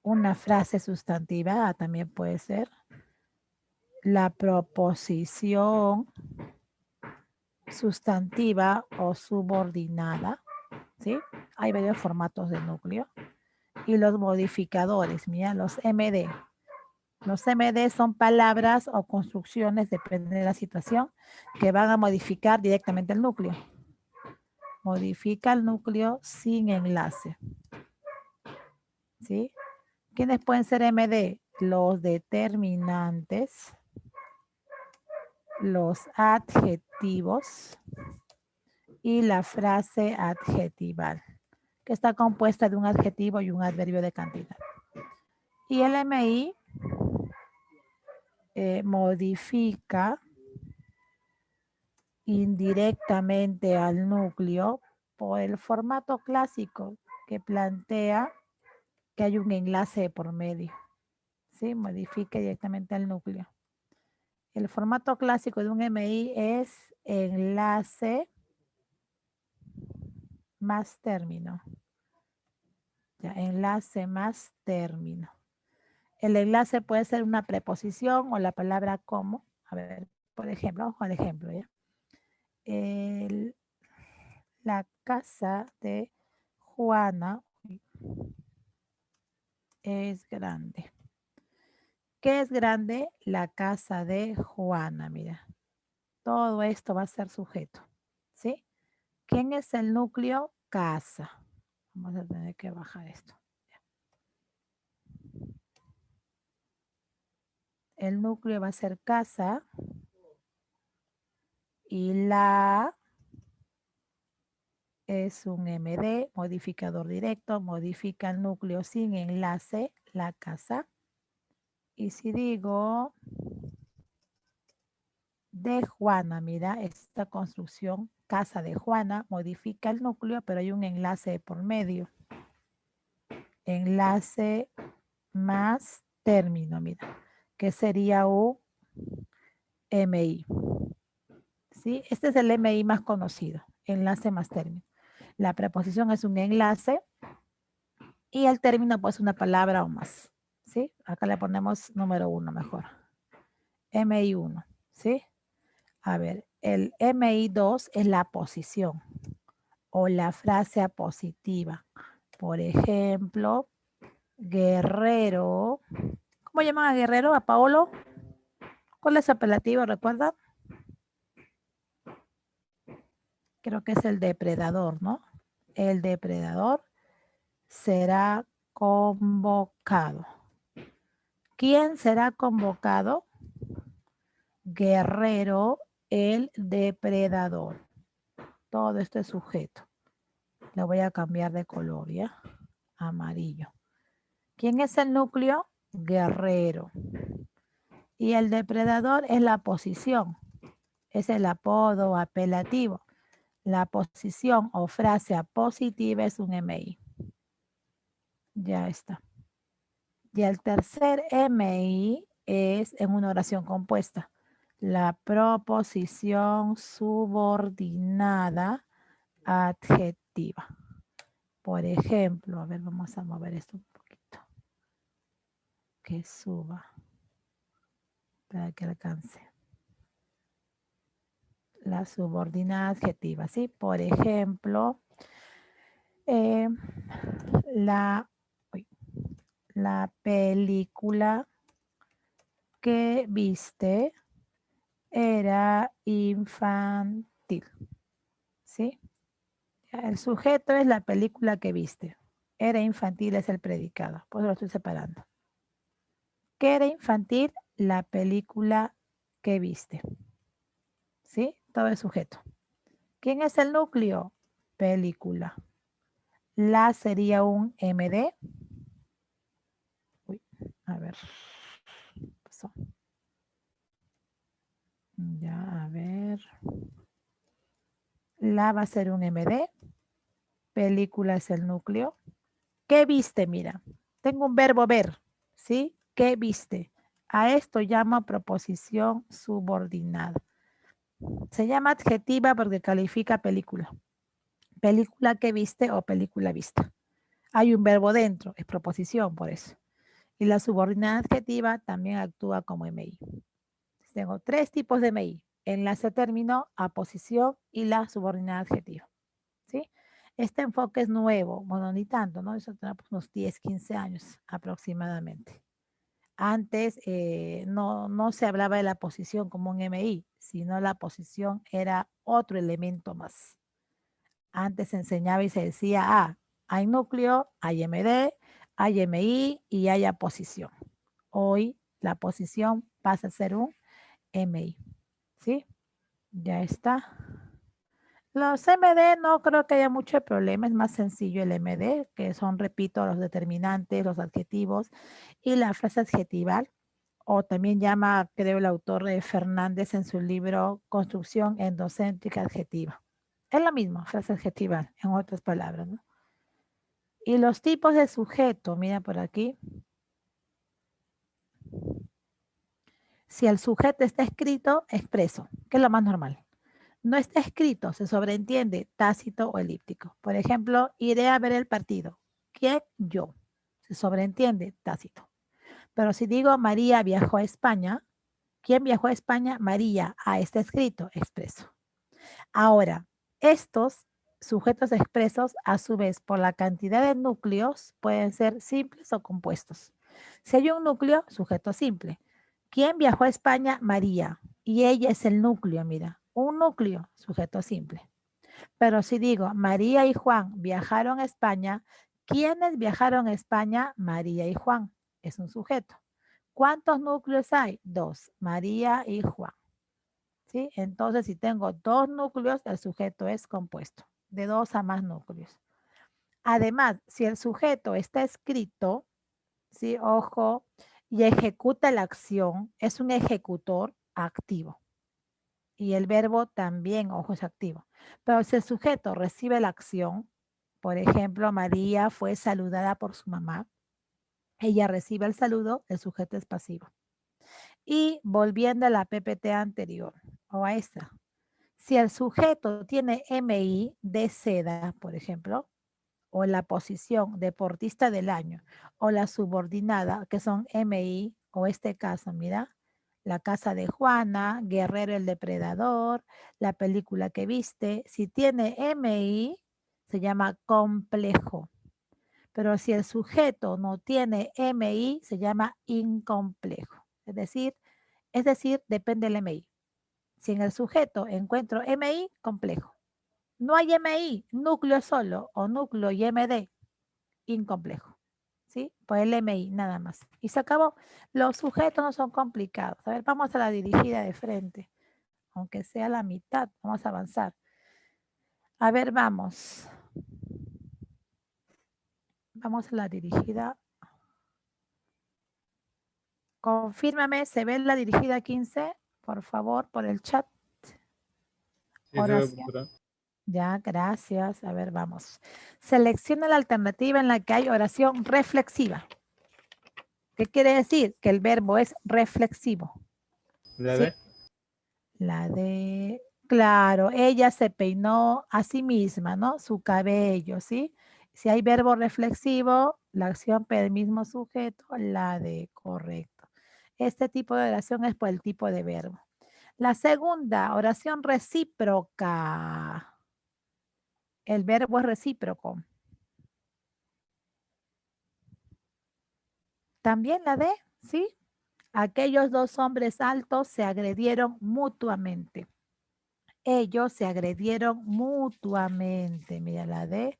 una frase sustantiva también puede ser, la proposición sustantiva o subordinada, ¿sí? Hay varios formatos de núcleo. Y los modificadores, mira, los MD. Los MD son palabras o construcciones, depende de la situación, que van a modificar directamente el núcleo. Modifica el núcleo sin enlace. ¿Sí? ¿Quiénes pueden ser MD? Los determinantes, los adjetivos y la frase adjetival, que está compuesta de un adjetivo y un adverbio de cantidad. Y el MI modifica indirectamente al núcleo por el formato clásico que plantea que hay un enlace por medio. ¿Sí? Modifica directamente al núcleo. El formato clásico de un MI es enlace más término. Ya, enlace más término. El enlace puede ser una preposición o la palabra como. A ver, por ejemplo, vamos al ejemplo, ¿ya? La casa de Juana es grande. ¿Qué es grande? La casa de Juana, mira. Todo esto va a ser sujeto, ¿sí? ¿Quién es el núcleo? Casa. Vamos a tener que bajar esto. El núcleo va a ser casa y la es un MD, modificador directo, modifica el núcleo sin enlace, la casa. Y si digo de Juana, mira, esta construcción, casa de Juana, modifica el núcleo, pero hay un enlace por medio. Enlace más término, mira, que sería un MI. ¿Sí? Este es el MI más conocido, enlace más término. La preposición es un enlace y el término pues una palabra o más. ¿Sí? Acá le ponemos número 1 mejor. MI1, ¿sí? A ver, el MI2 es la posición o la frase apositiva. Por ejemplo, Guerrero. ¿Cómo llaman a Guerrero? ¿A Paolo? ¿Cuál es su apelativo? ¿Recuerdan? Creo que es el depredador, ¿no? El depredador será convocado. ¿Quién será convocado? Guerrero, el depredador. Todo esto es sujeto. Le voy a cambiar de color, ¿ya? Amarillo. ¿Quién es el núcleo? Guerrero. Y el depredador es la posición. Es el apodo apelativo. La posición o frase apositiva es un MI. Ya está. Y el tercer MI es en una oración compuesta. La proposición subordinada adjetiva. Por ejemplo, a ver, vamos a mover esto un poquito. Que suba para que alcance. La subordinada adjetiva, ¿sí? Por ejemplo, la película que viste era infantil, ¿sí? El sujeto es la película que viste. Era infantil es el predicado, por eso lo estoy separando. ¿Qué era infantil? La película que viste, ¿sí? Todo es sujeto. ¿Quién es el núcleo? Película. La sería un MD. Uy, a ver. Pasó. Ya, a ver. La va a ser un MD. Película es el núcleo. ¿Qué viste? Mira, tengo un verbo ver, ¿sí? ¿Qué viste? A esto llamo proposición subordinada. Se llama adjetiva porque califica película. Película que viste o película vista. Hay un verbo dentro, es proposición por eso. Y la subordinada adjetiva también actúa como MI. Tengo 3 tipos de MI. Enlace término, aposición y la subordinada adjetiva. ¿Sí? Este enfoque es nuevo, bueno, ni tanto, ¿no? Eso tenemos unos 10, 15 años aproximadamente. Antes no se hablaba de la posición como un MI, sino la posición era otro elemento más. Antes se enseñaba y se decía, hay núcleo, hay MD, hay MI y hay aposición. Hoy la posición pasa a ser un MI, ¿sí? Ya está. Los MD no creo que haya mucho problema, es más sencillo el MD, que son, repito, los determinantes, los adjetivos y la frase adjetival, o también llama, creo, el autor Fernández en su libro Construcción endocéntrica adjetiva. Es lo mismo, frase adjetival, en otras palabras, ¿no? Y los tipos de sujeto, mira por aquí. Si el sujeto está escrito, expreso, que es lo más normal. No está escrito, se sobreentiende, tácito o elíptico. Por ejemplo, iré a ver el partido. ¿Quién? Yo. Se sobreentiende, tácito. Pero si digo María viajó a España, ¿quién viajó a España? María. Está escrito, expreso. Ahora, estos sujetos expresos, a su vez, por la cantidad de núcleos, pueden ser simples o compuestos. Si hay un núcleo, sujeto simple. ¿Quién viajó a España? María. Y ella es el núcleo, mira. Un núcleo, sujeto simple. Pero si digo, María y Juan viajaron a España, ¿quiénes viajaron a España? María y Juan. Es un sujeto. ¿Cuántos núcleos hay? 2, María y Juan. ¿Sí? Entonces, si tengo 2 núcleos, el sujeto es compuesto, de 2 a más núcleos. Además, si el sujeto está escrito, ¿sí? Ojo, y ejecuta la acción, es un ejecutor activo. Y el verbo también, ojo, es activo. Pero si el sujeto recibe la acción, por ejemplo, María fue saludada por su mamá, ella recibe el saludo, el sujeto es pasivo. Y volviendo a la PPT anterior, o a esta, si el sujeto tiene MI de seda, por ejemplo, o la posición deportista del año, o la subordinada, que son MI, o este caso, mira, la casa de Juana, Guerrero el depredador, la película que viste, si tiene MI, se llama complejo. Pero si el sujeto no tiene MI, se llama incomplejo. Es decir, depende del MI. Si en el sujeto encuentro MI, complejo. No hay MI, núcleo solo o núcleo y MD, incomplejo. ¿Sí? Pues el MI, nada más. Y se acabó. Los sujetos no son complicados. A ver, vamos a la dirigida de frente. Aunque sea la mitad, vamos a avanzar. A ver, vamos. Vamos a la dirigida. Confírmame, ¿se ve la dirigida 15? Por favor, por el chat. Sí, Oración. Ya, gracias. A ver, vamos. Selecciona la alternativa en la que hay oración reflexiva. ¿Qué quiere decir? Que el verbo es reflexivo. ¿La ¿Sí? D? La de Claro, ella se peinó a sí misma, ¿no? Su cabello, ¿sí? Si hay verbo reflexivo, la acción del mismo sujeto, la de correcto. Este tipo de oración es por el tipo de verbo. La segunda, oración recíproca. El verbo es recíproco. También la de, ¿sí? Aquellos dos hombres altos se agredieron mutuamente. Ellos se agredieron mutuamente. Mira la de,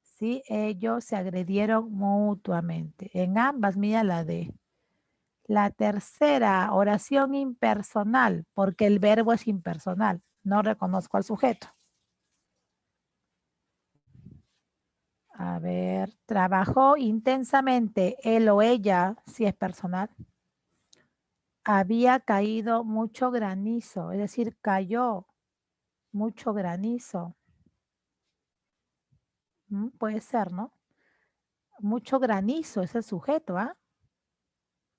¿sí? Ellos se agredieron mutuamente. En ambas, mira la de. La tercera, oración impersonal, porque el verbo es impersonal. No reconozco al sujeto. A ver, trabajó intensamente él o ella, si es personal. Había caído mucho granizo, es decir, cayó mucho granizo. Puede ser, ¿no? Mucho granizo es el sujeto, ¿ah?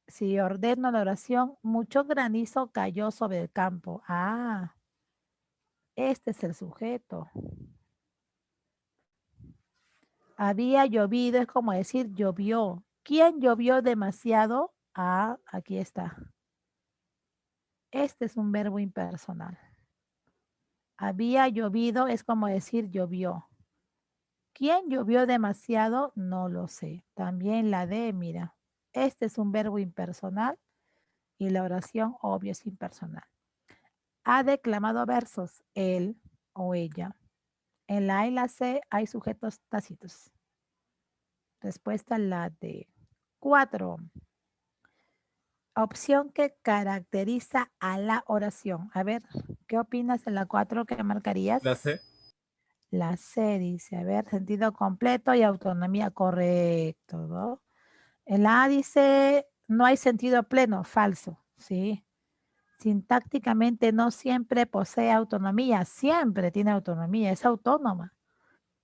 Si ordeno la oración, mucho granizo cayó sobre el campo. Ah, este es el sujeto. Había llovido, es como decir llovió. ¿Quién llovió demasiado? Ah, aquí está. Este es un verbo impersonal. Había llovido, es como decir llovió. ¿Quién llovió demasiado? No lo sé. También la de, mira. Este es un verbo impersonal y la oración obvio es impersonal. Ha declamado versos él o ella. En la A y la C hay sujetos tácitos. Respuesta la de 4. Opción que caracteriza a la oración. A ver, ¿qué opinas de la 4 que marcarías? La C. La C dice, a ver, sentido completo y autonomía, correcto, ¿no? En la A dice, no hay sentido pleno, falso, ¿sí? Sintácticamente no siempre posee autonomía, siempre tiene autonomía, es autónoma.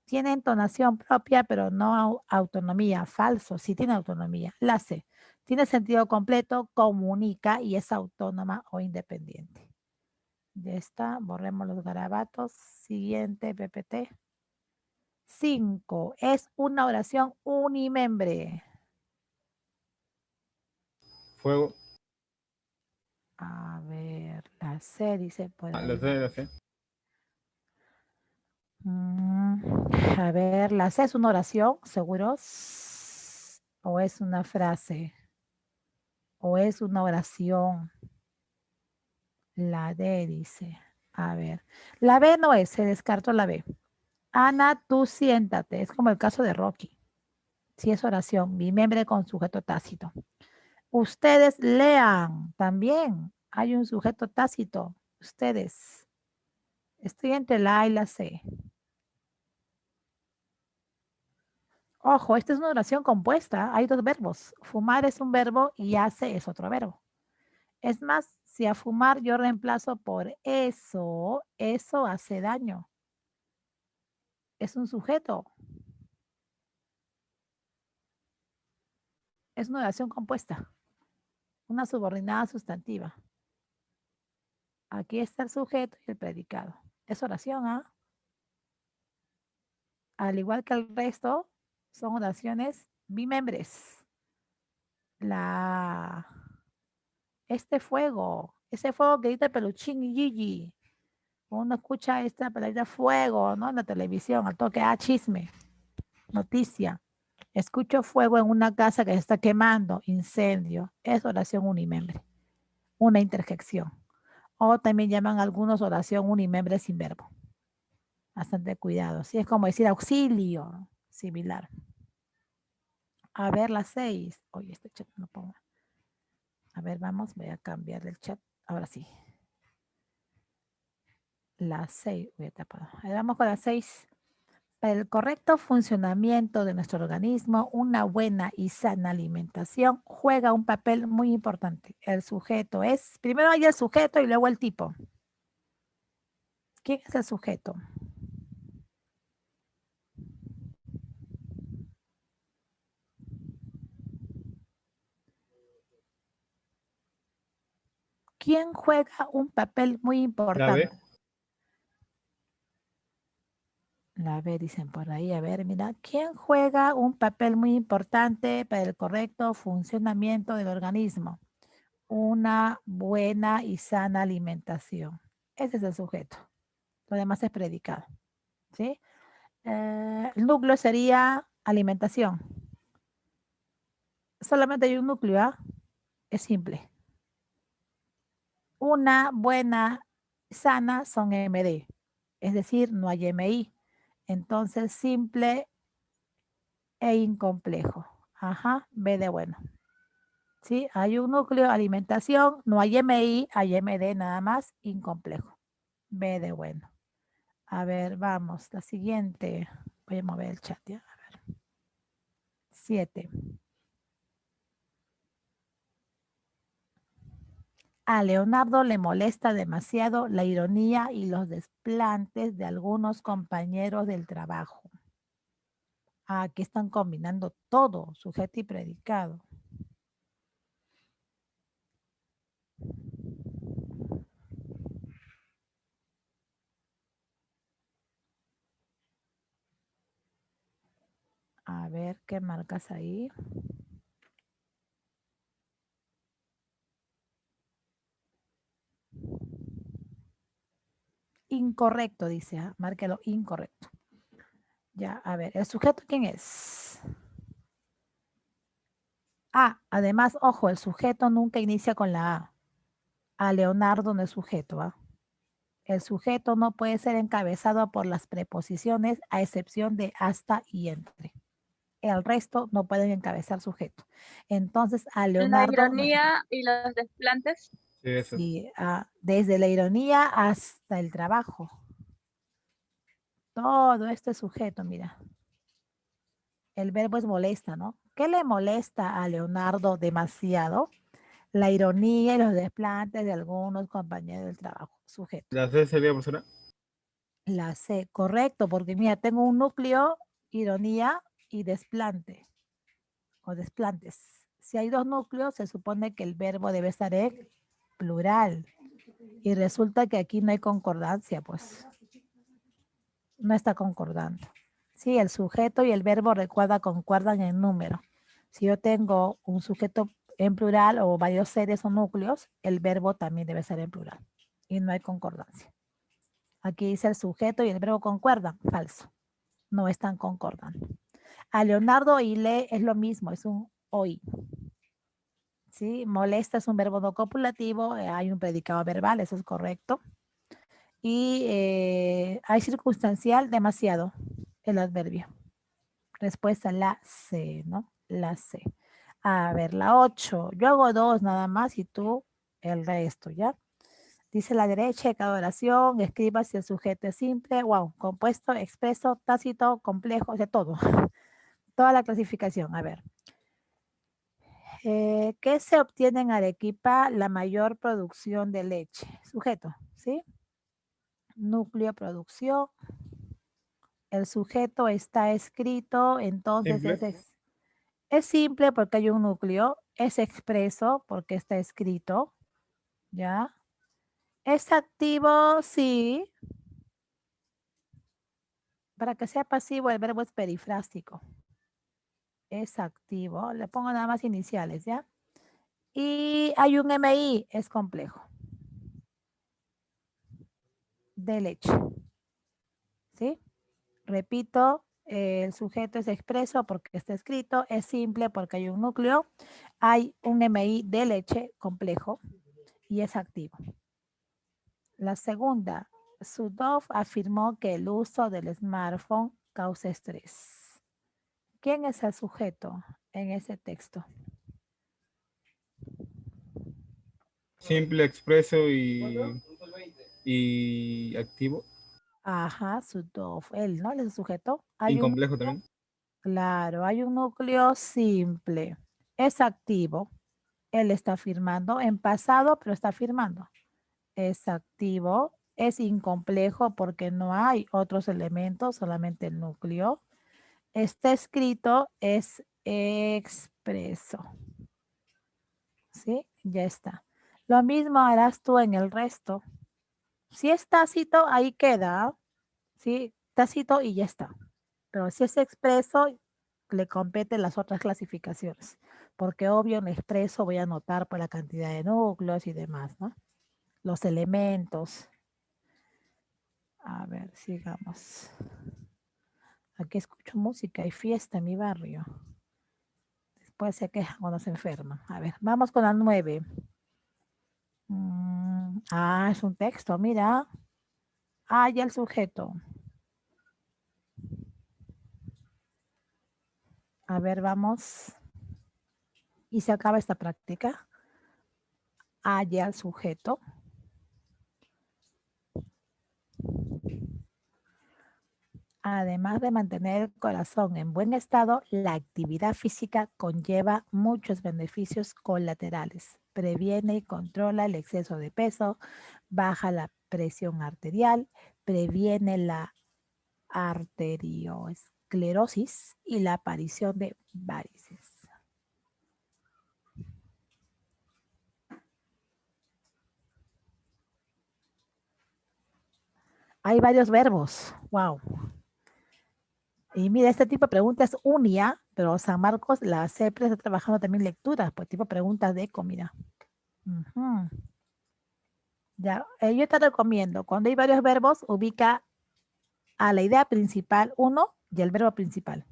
Tiene entonación propia, pero no autonomía, falso, sí tiene autonomía. La C, tiene sentido completo, comunica y es autónoma o independiente. Ya está, borremos los garabatos. Siguiente, PPT. 5, es una oración unimembre. Fuego. A ver, la C dice por ahí. La C. A ver, ¿la C es una oración, seguros? ¿O es una frase? ¿O es una oración? La D dice. A ver, la B no es, se descartó la B. Ana, tú siéntate. Es como el caso de Rocky. Si es oración, bimembre con sujeto tácito. Ustedes lean también. Hay un sujeto tácito. Ustedes. Estoy entre la A y la C. Ojo, esta es una oración compuesta. Hay dos verbos. Fumar es un verbo y hace es otro verbo. Es más, si a fumar yo reemplazo por eso, eso hace daño. Es un sujeto. Es una oración compuesta. Una subordinada sustantiva. Aquí está el sujeto y el predicado. Es oración, ¿ah? Al igual que el resto, son oraciones bimembres. Este fuego, ese fuego que dice Peluchín y Gigi. Uno escucha esta palabra fuego, ¿no? En la televisión, al toque, chisme, noticia. Escucho fuego en una casa que se está quemando, incendio. Es oración unimembre, una interjección. O también llaman algunos oración unimembre sin verbo. Bastante cuidado. Sí, es como decir auxilio, similar. A ver, las 6. Oye, este chat no pongo. A ver, vamos, voy a cambiar el chat. Ahora sí. Las 6. Voy a tapar. Ahí vamos con las 6. Para el correcto funcionamiento de nuestro organismo, una buena y sana alimentación juega un papel muy importante. El sujeto es, primero hay el sujeto y luego el tipo. ¿Quién es el sujeto? ¿Quién juega un papel muy La B. importante? A ver, dicen por ahí, a ver, mira, ¿quién juega un papel muy importante para el correcto funcionamiento del organismo? Una buena y sana alimentación. Ese es el sujeto. Lo demás es predicado. ¿Sí? El núcleo sería alimentación. Solamente hay un núcleo, ¿ah? Es simple. Una buena, sana son MD. Es decir, no hay MI. Entonces, simple e incomplejo. Ajá, B de bueno. ¿Sí? Hay un núcleo, alimentación, no hay MI, hay MD nada más, incomplejo. B de bueno. A ver, vamos, la siguiente. Voy a mover el chat ya. A ver. 7. A Leonardo le molesta demasiado la ironía y los desplantes de algunos compañeros del trabajo. Aquí están combinando todo, sujeto y predicado. A ver, ¿qué marcas ahí? Incorrecto, dice. Márquelo incorrecto. Ya, a ver, ¿el sujeto quién es? Además, ojo, el sujeto nunca inicia con la A. A Leonardo no es sujeto, ¿ah? El sujeto no puede ser encabezado por las preposiciones a excepción de hasta y entre. El resto no pueden encabezar sujeto. Entonces, a La Leonardo... ironía y los desplantes. Sí, eso. Sí, desde la ironía hasta el trabajo. Todo esto es sujeto, mira. El verbo es molesta, ¿no? ¿Qué le molesta a Leonardo demasiado? La ironía y los desplantes de algunos compañeros del trabajo. Sujeto. ¿La C sería, profesora? La C, correcto, porque mira, tengo un núcleo, ironía y desplante o desplantes. Si hay dos núcleos, se supone que el verbo debe estar en plural. Y resulta que aquí no hay concordancia, pues. No está concordando. Sí, el sujeto y el verbo concuerdan en número. Si yo tengo un sujeto en plural o varios seres o núcleos, el verbo también debe ser en plural. Y no hay concordancia. Aquí dice el sujeto y el verbo concuerdan. Falso. No están concordando. A Leonardo y le es lo mismo, es un oí. ¿Sí? Molesta es un verbo no copulativo, hay un predicado verbal, eso es correcto. Y hay circunstancial demasiado, el adverbio. Respuesta la C, ¿no? La C. A ver, la 8. Yo hago 2 nada más y tú el resto, ¿ya? Dice la derecha de cada oración, escriba si el sujeto es simple, wow, compuesto, expreso, tácito, complejo, o sea, todo. Toda la clasificación. A ver. ¿Qué se obtiene en Arequipa? La mayor producción de leche. Sujeto, ¿sí? Núcleo, producción. El sujeto está escrito, entonces Simple. es simple porque hay un núcleo. Es expreso porque está escrito, ¿ya? Es activo, sí. Para que sea pasivo, el verbo es perifrástico. Es activo. Le pongo nada más iniciales, ¿ya? Y hay un MI, es complejo. De leche. ¿Sí? Repito, el sujeto es expreso porque está escrito, es simple porque hay un núcleo, hay un MI de leche complejo y es activo. La segunda, Sudov afirmó que el uso del smartphone causa estrés. ¿Quién es el sujeto en ese texto? Simple, expreso y activo. Ajá, Sudov, él, ¿no? Él es el sujeto. Incomplejo también. Claro, hay un núcleo simple. Es activo. Él está afirmando en pasado, pero está afirmando. Es activo. Es incomplejo porque no hay otros elementos, solamente el núcleo. Está escrito, es expreso. ¿Sí? Ya está. Lo mismo harás tú en el resto. Si es tácito, ahí queda. ¿Sí? tácito y ya está. Pero si es expreso, le competen las otras clasificaciones. Porque obvio en expreso voy a anotar por la cantidad de núcleos y demás, ¿no? Los elementos. A ver, sigamos. Aquí escucho música, hay fiesta en mi barrio. Después se quejan cuando se enferman. A ver, vamos con la 9. Es un texto, mira. Ya el sujeto. A ver, vamos. Y se acaba esta práctica. Ya el sujeto. Además de mantener el corazón en buen estado, la actividad física conlleva muchos beneficios colaterales. Previene y controla el exceso de peso, baja la presión arterial, previene la arteriosclerosis y la aparición de varices. Hay varios verbos. Wow. Y mira, este tipo de preguntas unia, pero San Marcos, la CEPRE está trabajando también lecturas, pues tipo preguntas de eco, mira. Ya, yo te recomiendo, cuando hay varios verbos, ubica a la idea principal uno y el verbo principal.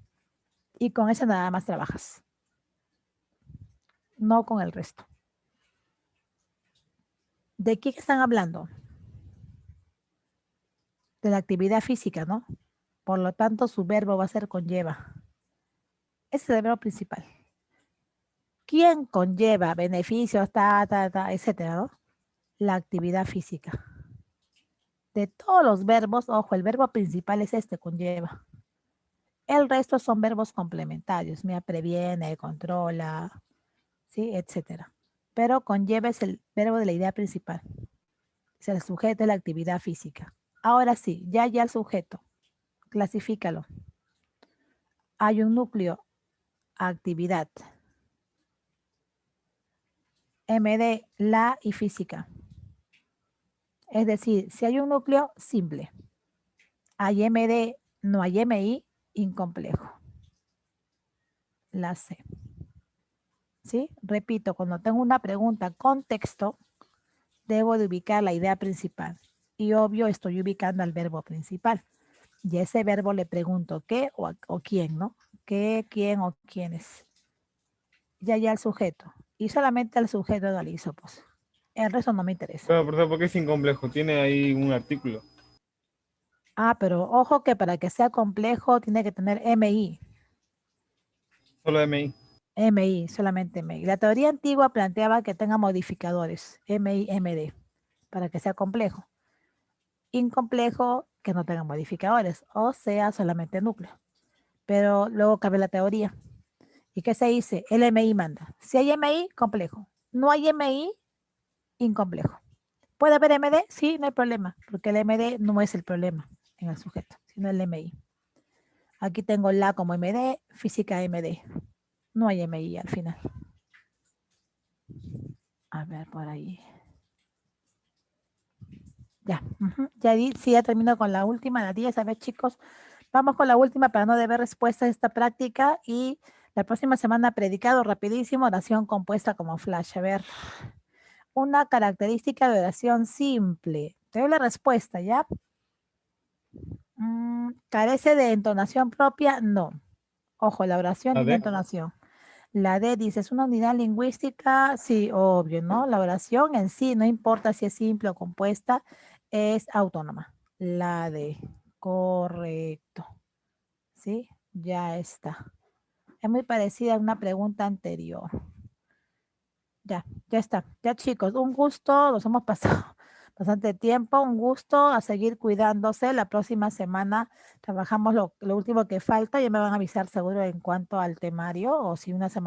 Y con eso nada más trabajas. No con el resto. ¿De qué están hablando? De la actividad física, ¿no? Por lo tanto, su verbo va a ser conlleva. Ese es el verbo principal. ¿Quién conlleva beneficios, etcétera, ¿no? La actividad física. De todos los verbos, ojo, el verbo principal es este, conlleva. El resto son verbos complementarios. Mira, previene, controla, ¿sí? Etcétera. Pero conlleva es el verbo de la idea principal. Es el sujeto de la actividad física. Ahora sí, ya el sujeto. Clasifícalo. Hay un núcleo, actividad. MD, la y física. Es decir, si hay un núcleo, simple. Hay MD, no hay MI, incomplejo. La C. ¿Sí? Repito, cuando tengo una pregunta con texto, debo de ubicar la idea principal. Y obvio, estoy ubicando al verbo principal. Y a ese verbo le pregunto qué o quién, ¿no? ¿Qué, quién o quiénes? Ya el sujeto. Y solamente al sujeto analizo, pues. El resto no me interesa. Claro, profesor, porque es incomplejo. Tiene ahí un artículo. Pero ojo que para que sea complejo tiene que tener MI. Solo MI. MI, solamente MI. La teoría antigua planteaba que tenga modificadores, MI, MD, para que sea complejo. Incomplejo, que no tenga modificadores, o sea, solamente núcleo. Pero luego cabe la teoría. ¿Y qué se dice? El MI manda. Si hay MI, complejo. No hay MI, incomplejo. ¿Puede haber MD? Sí, no hay problema, porque el MD no es el problema en el sujeto, sino el MI. Aquí tengo la como MD, física MD. No hay MI al final. A ver, por ahí. Ya, sí, ya termino con la última, la 10. A ver, chicos, vamos con la última para no deber respuesta a esta práctica. Y la próxima semana, predicado rapidísimo, oración compuesta como flash. A ver, una característica de oración simple. Te doy la respuesta, ¿ya? ¿Carece de entonación propia? No. Ojo, la oración tiene entonación. La D dice, ¿es una unidad lingüística? Sí, obvio, ¿no? La oración en sí, no importa si es simple o compuesta, es autónoma. La D, correcto. ¿Sí? Ya está. Es muy parecida a una pregunta anterior. Ya está. Ya, chicos, un gusto. Nos hemos pasado bastante tiempo. Un gusto, a seguir cuidándose. La próxima semana trabajamos lo último que falta. Ya me van a avisar seguro en cuanto al temario o si una semana